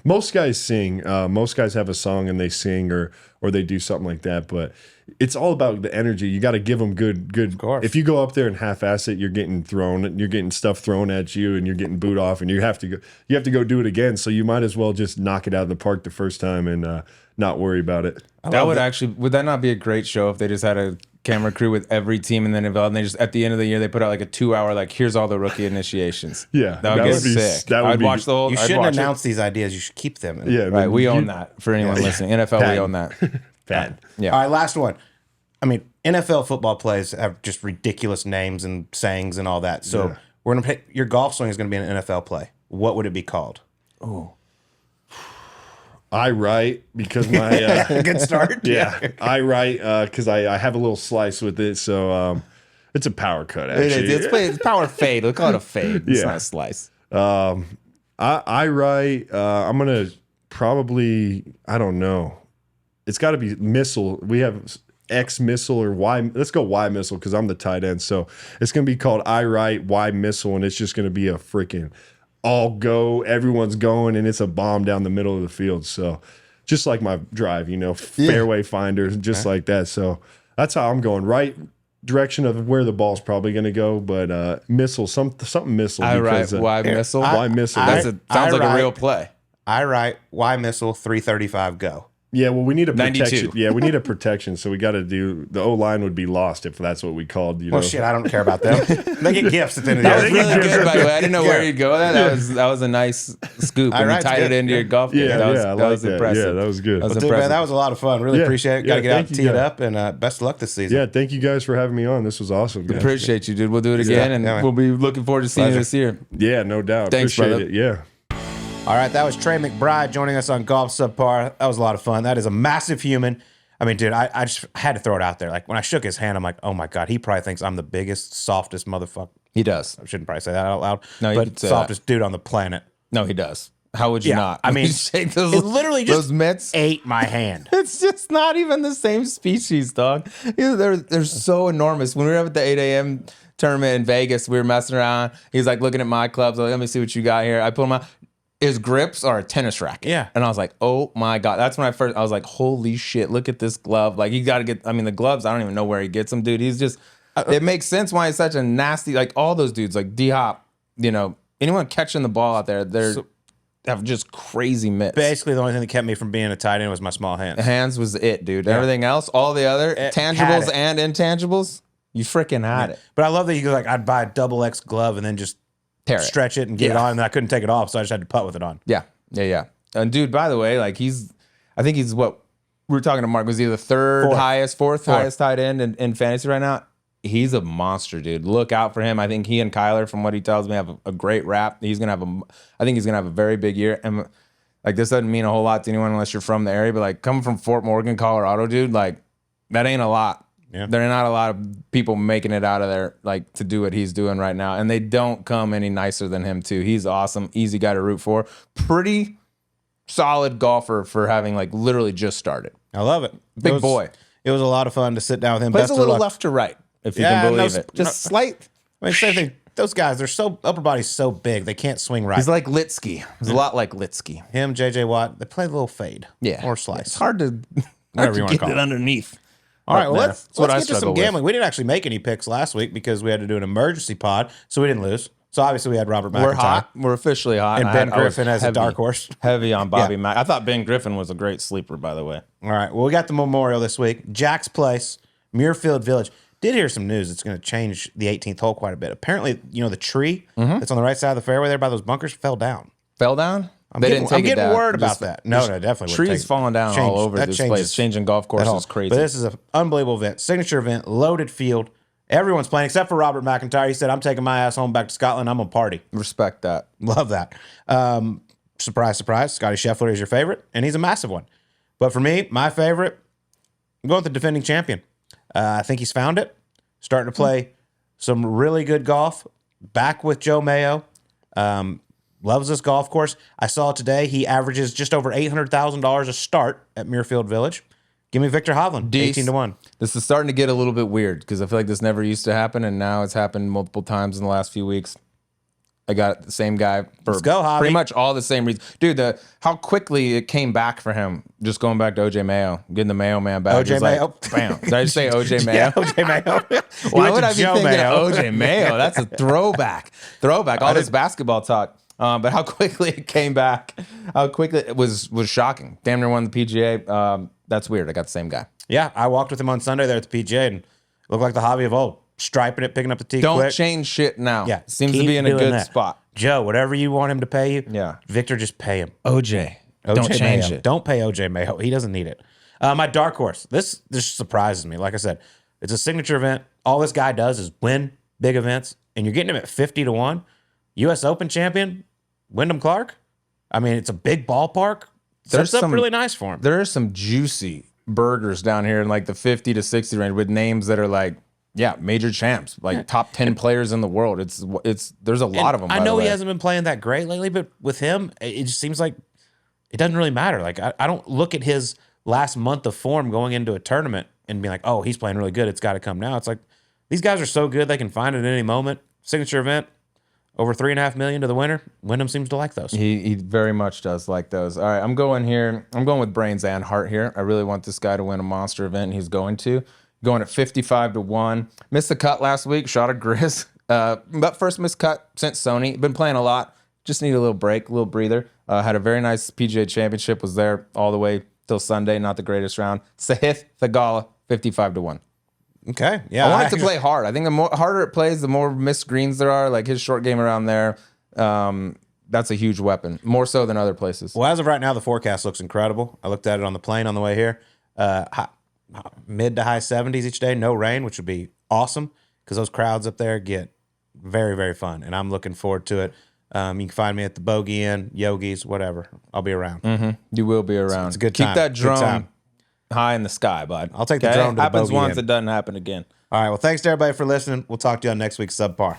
Most guys sing. Most guys have a song and they sing or they do something like that. But it's all about the energy. You got to give them good. Of course. If you go up there and half-ass it, you're getting stuff thrown at you, and you're getting booed off, and you have to go do it again. So you might as well just knock it out of the park the first time and not worry about it. Would that not be a great show if they just had a camera crew with every team and then involved, and they just at the end of the year they put out like a 2-hour like here's all the rookie initiations. Yeah, that would that get would be- sick. that would I'd be- watch the whole. You I'd shouldn't watch it. announce these ideas. You should keep them. Yeah, Right, we own that for anyone listening. NFL, we Pat. own that. Pat. Yeah. All right, last one. I mean, NFL football plays have just ridiculous names and sayings and all that. So we're gonna pick your golf swing is gonna be an NFL play. What would it be called? I write because my Good start. yeah, I write because I have a little slice with it, so it's a power cut actually. It's power fade. Let's call it a fade. It's Yeah. not a slice. I write. I'm gonna probably. I don't know. It's got to be missile. We have X missile or Y. Let's go Y missile because I'm the tight end. So it's gonna be called I write Y missile, and it's just gonna be a freaking all go. Everyone's going, and it's a bomb down the middle of the field. So just like my drive, fairway finder, just like that. So that's how I'm going. Right direction of where the ball's probably going to go, but missile, something missile. I write because, Y missile. Y missile. Sounds like a write- real play. I write Y missile 335 go. Yeah, well, we need a 92. protection. Yeah, we need a protection. So we got to do the O line would be lost if that's what we called. You know, Well, shit, I don't care about them. They get gifts at the end of the That year. was really good, by the way. I didn't know where you'd go with that. That was a nice scoop. And you right, tied good. it into your golf game. Yeah, that was, I that like was that. impressive. Yeah, that was good. That was Dude, impressive. man, that was a lot of fun. Really Yeah, appreciate it. Got to yeah, get out thank and you, tee it guys. up, and best of luck this season. Yeah, thank you guys for having me on. This was awesome. Guys. Appreciate you, dude. We'll do it again, and man. we'll be looking forward to seeing you this year. Yeah, no doubt. Thanks, Appreciate brother. it. Yeah. All right, that was Trey McBride joining us on Golf Subpar. That was a lot of fun. That is a massive human. I mean, dude, I just had to throw it out there. Like, when I shook his hand, I'm like, oh my God, he probably thinks I'm the biggest, softest motherfucker. He does. I shouldn't probably say that out loud. No, you but could say softest dude on the planet. No, he does. How would you Yeah, not? I mean, You shake those, it literally just those mitts. ate my hand. It's just not even the same species, dog. They're so enormous. When we were up at the 8 a.m. tournament in Vegas, we were messing around. He's like looking at my clubs. Like, let me see what you got here. I pull them out. His grips are a tennis racket. Yeah. And I was like, oh my God. That's when I was like, holy shit, look at this glove. Like, you got to get, I mean, the gloves, I don't even know where he gets them, dude. He's just, it makes sense why he's such a nasty, like all those dudes, like D-Hop, you know, anyone catching the ball out there, have just crazy mitts. Basically, the only thing that kept me from being a tight end was my small hands. Hands was it, dude. Everything else, all the other It tangibles had it. and intangibles, you freaking had it. But I love that you go like, I'd buy a double X glove and then just Tear it. stretch it and get it on, and I couldn't take it off, so I just had to putt with it on. Yeah. And dude, by the way, like I think he's what we were talking to Mark, was he the fourth highest tight end in fantasy right now? He's a monster, dude. Look out for him. I think he and Kyler, from what he tells me, have a great rap. I think he's gonna have a very big year. And like, this doesn't mean a whole lot to anyone unless you're from the area, but like, coming from Fort Morgan, Colorado, dude, like, that ain't a lot. Yeah. There are not a lot of people making it out of there, like, to do what he's doing right now. And they don't come any nicer than him, too. He's awesome. Easy guy to root for. Pretty solid golfer for having, like, literally just started. I love it. Big boy. It was a lot of fun to sit down with him. Plays Best a of little luck. left to right, if you can believe it. Just slight. I mean, same thing. Those guys, they're so, upper body's so big, they can't swing right. He's like Litsky. He's a lot like Litsky. Him, JJ Watt, they play a little fade. Yeah. Or slice. It's hard to, Whatever you wanna get call it it. underneath. All right, well, man, let's that's what I get to some struggle with. gambling. We didn't actually make any picks last week because we had to do an emergency pod, so we didn't lose. So obviously we had Robert McIntyre. We're hot. We're officially hot. And I Ben was Griffin as a heavy- dark horse. Heavy on Bobby Mack. I thought Ben Griffin was a great sleeper, by the way. All right, well, we got the Memorial this week. Jack's Place, Muirfield Village. Did hear some news. It's going to change the 18th hole quite a bit. Apparently, you know, the tree that's on the right side of the fairway there by those bunkers fell down. Fell down? I'm getting word about that. No, definitely. wouldn't Trees take it. falling down all over That this changes place. Changing golf that whole- courses crazy. But this is an unbelievable event. Signature event, loaded field. Everyone's playing except for Robert McIntyre. He said, I'm taking my ass home back to Scotland. I'm going to party. Respect that. Love that. Surprise, surprise. Scotty Scheffler is your favorite, and he's a massive one. But for me, my favorite, I'm going with the defending champion. I think he's found it. Starting to play some really good golf. Back with Joe Mayo. Loves this golf course. I saw today he averages just over $800,000 a start at Muirfield Village. Give me Victor Hovland, 18-1. This is starting to get a little bit weird because I feel like this never used to happen, and now it's happened multiple times in the last few weeks. I got the same guy for Let's go, Javi. pretty much all the same reasons. Dude, how quickly it came back for him, just going back to OJ Mayo, getting the Mayo man back. OJ It's like, Mayo? bam. Did I just say OJ Mayo? Yeah, OJ Mayo. Why would I be Joe thinking Mayo. of OJ Mayo? That's a throwback. All this basketball talk. But how quickly it came back, how quickly it was shocking. Damn near won the PGA. That's weird. I got the same guy. Yeah, I walked with him on Sunday there at the PGA and looked like the hobby of old. Striping it, picking up the tee Don't quick. change shit now. Yeah, Seems to keep be in a doing good that. spot. Joe, whatever you want him to pay you, Yeah. Victor, just pay him. OJ. Don't OJ change Mayo. it. Don't pay OJ Mayo. He doesn't need it. My dark horse. This surprises me. Like I said, it's a signature event. All this guy does is win big events, and you're getting him at 50-1. U.S. Open champion, Wyndham Clark. I mean, it's a big ballpark. Sets up really nice for him. There are some juicy burgers down here in like the 50 to 60 range with names that are like, yeah, major champs, like top 10 players in the world. There's a lot of them. I know he hasn't been playing that great lately, but with him, it just seems like it doesn't really matter. Like I don't look at his last month of form going into a tournament and be like, oh, he's playing really good. It's got to come now. It's like these guys are so good they can find it at any moment. Signature event, over $3.5 million to the winner. Wyndham seems to like those. He very much does like those. All right, I'm going here. I'm going with brains and heart here. I really want this guy to win a monster event, and he's going to. Going at 55-1. Missed the cut last week. Shot a Grizz. But first missed cut since Sony. Been playing a lot. Just need a little break, a little breather. Had a very nice PGA championship. Was there all the way till Sunday. Not the greatest round. Sahith Theegala, 55-1. Okay. Yeah. I want it to play hard. I think the more harder it plays, the more missed greens there are. Like his short game around there, that's a huge weapon, more so than other places. Well, as of right now, the forecast looks incredible. I looked at it on the plane on the way here. Mid to high 70s each day, no rain, which would be awesome because those crowds up there get very, very fun, and I'm looking forward to it. You can find me at the Bogey Inn, Yogi's, whatever. I'll be around. You will be around. It's a good Keep time. that Good drone time. high in the sky, bud. I'll take the drone to the Happens Bogey once, Inn. it doesn't happen again. All right. Well, thanks to everybody for listening. We'll talk to you on next week's Subpar.